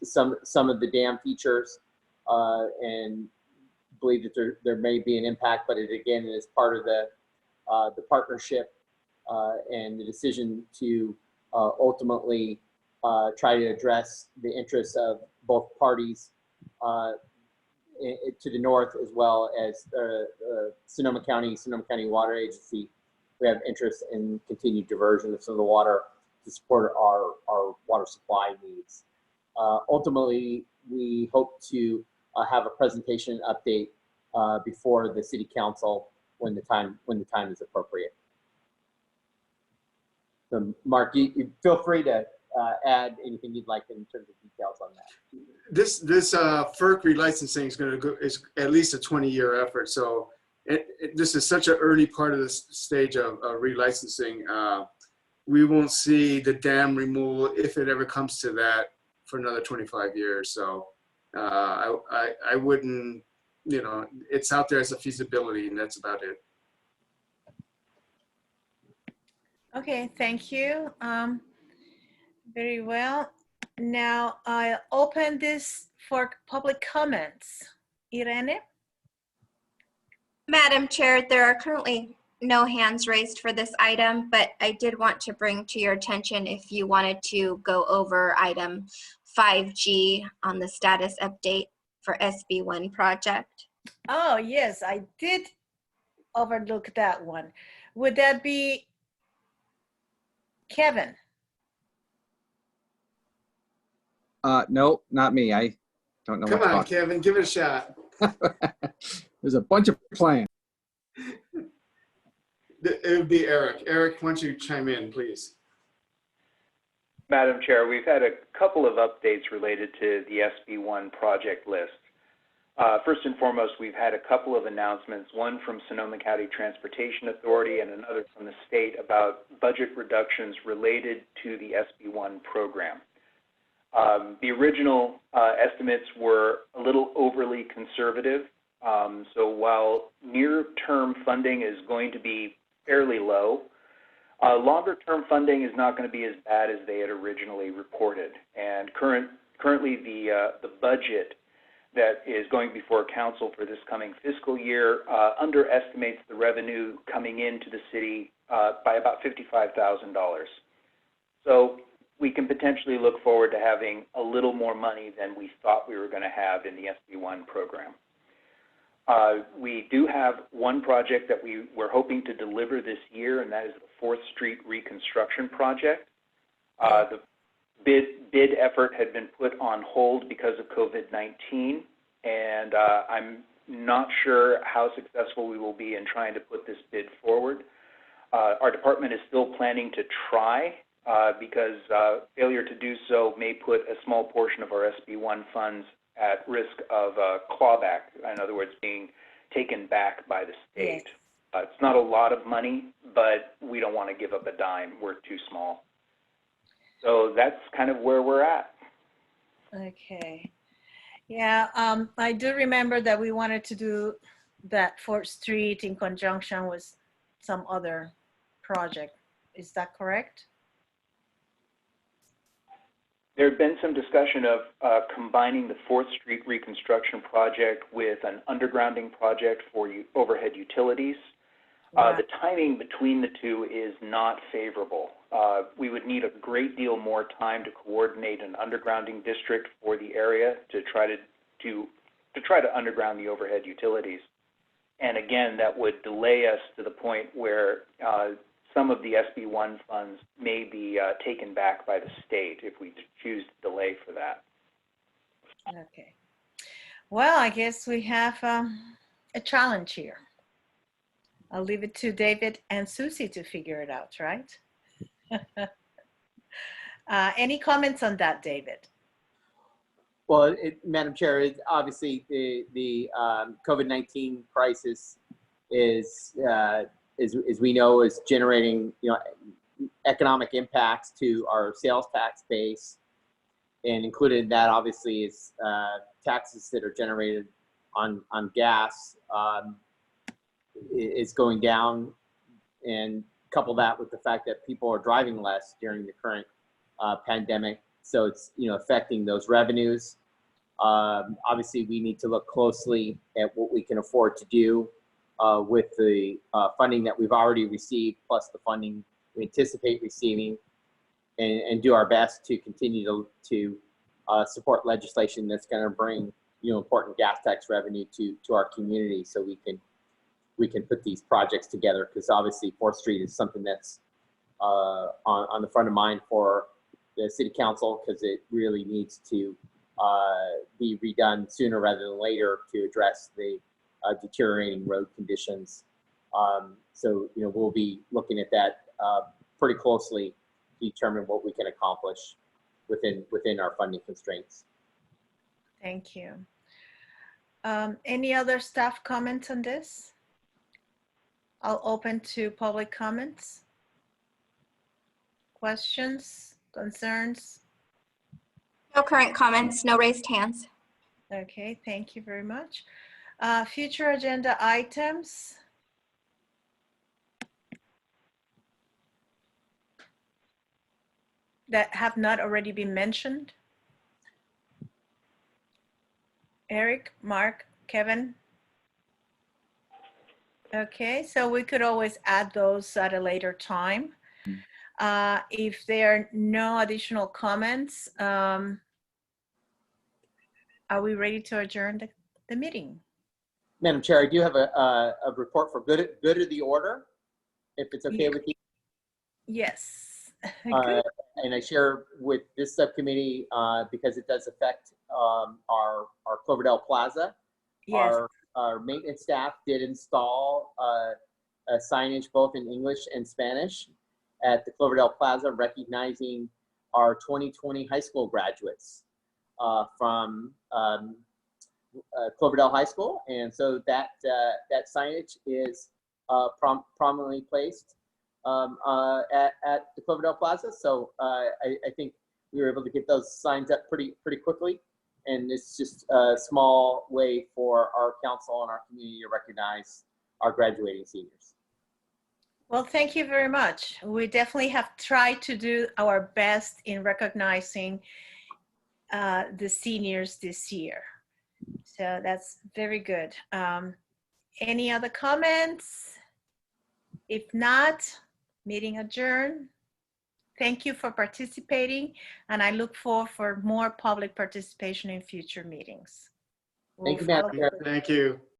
some of the dam features and believe that there may be an impact, but it again is part of the partnership and the decision to ultimately try to address the interests of both parties to the north, as well as Sonoma County Water Agency. We have interest in continued diversion of some of the water to support our water supply needs. Ultimately, we hope to have a presentation update before the City Council when the time is appropriate. So, Mark, you feel free to add anything you'd like in terms of details on that. This FERC relicensing is at least a 20-year effort. So this is such an early part of this stage of relicensing. We won't see the dam removal, if it ever comes to that, for another 25 years. So I wouldn't, it's out there as a feasibility, and that's about it. Okay, thank you. Very well. Now I'll open this for public comments. Irene? Madam Chair, there are currently no hands raised for this item, but I did want to bring to your attention if you wanted to go over item 5G on the status update for SB1 project. Oh, yes, I did overlook that one. Would that be Kevin? No, not me. I don't know Come much on, about Kevin, give it a shot. There's a bunch of plans. It would be Eric. Eric, why don't you chime in, please? Madam Chair, we've had a couple of updates related to the SB1 project list. First and foremost, we've had a couple of announcements, one from Sonoma County Transportation Authority and another from the state about budget reductions related to the SB1 program. The original estimates were a little overly conservative. So while near-term funding is going to be fairly low, longer-term funding is not going to be as bad as they had originally reported. And currently, the budget that is going before council for this coming fiscal year underestimates the revenue coming into the city by about $55,000. So we can potentially look forward to having a little more money than we thought we were going to have in the SB1 program. We do have one project that we were hoping to deliver this year, and that is the 4th Street reconstruction project. The bid effort had been put on hold because of COVID-19, and I'm not sure how successful we will be in trying to put this bid forward. Our department is still planning to try because failure to do so may put a small portion of our SB1 funds at risk of clawback, in other words, being taken back by the state. Yes. It's not a lot of money, but we don't want to give up a dime. We're too small. So that's kind of where we're at. Okay. Yeah, I do remember that we wanted to do that 4th Street in conjunction with some other project. Is that correct? There had been some discussion of combining the 4th Street reconstruction project with an undergrounding project for overhead utilities. The timing between the two is not favorable. We would need a great deal more time to coordinate an undergrounding district for the area to try to underground the overhead utilities. And again, that would delay us to the point where some of the SB1 funds may be taken back by the state if we choose to delay for that. Okay. Well, I guess we have a challenge here. I'll leave it to David and Susie to figure it out, right? Any comments on that, David? Well, Madam Chair, obviously the COVID-19 crisis is, as we know, is generating economic impacts to our sales tax base, and included in that obviously is taxes that are generated on gas is going down, and couple that with the fact that people are driving less during the current pandemic, so it's affecting those revenues. Obviously, we need to look closely at what we can afford to do with the funding that we've already received, plus the funding we anticipate receiving, and do our best to continue to support legislation that's going to bring important gas tax revenue to our community, so we can put these projects together, because obviously 4th Street is something that's on the front of mind for the City Council, because it really needs to be redone sooner rather than later to address the deteriorating road conditions. So we'll be looking at that pretty closely to determine what we can accomplish within our funding constraints. Thank you. Any other staff comments on this? I'll open to public comments. Questions, concerns? No current comments, no raised hands. Okay, thank you very much. Future agenda items. That have not already been mentioned. Eric, Mark, Kevin? Okay, so we could always add those at a later time. If there are no additional comments, are we ready to adjourn the meeting? Madam Chair, I do have a report for good of the order, if it's okay with you. Yes. Good. And I share with this subcommittee because it does affect our Cloverdale Plaza. Yes. Our maintenance staff did install signage both in English and Spanish at the Cloverdale Plaza, recognizing our 2020 high school graduates from Cloverdale High School. And so that signage is prominently placed at the Cloverdale Plaza. So I think we were able to get those signs up pretty quickly. And it's just a small way for our council and our community to recognize our graduating seniors. Well, thank you very much. We definitely have tried to do our best in recognizing the seniors this year. So that's very good. Any other comments? If not, meeting adjourned. Thank you for participating, and I look forward for more public participation in future meetings. Thank you, We'll Madam follow- Chair. Thank you.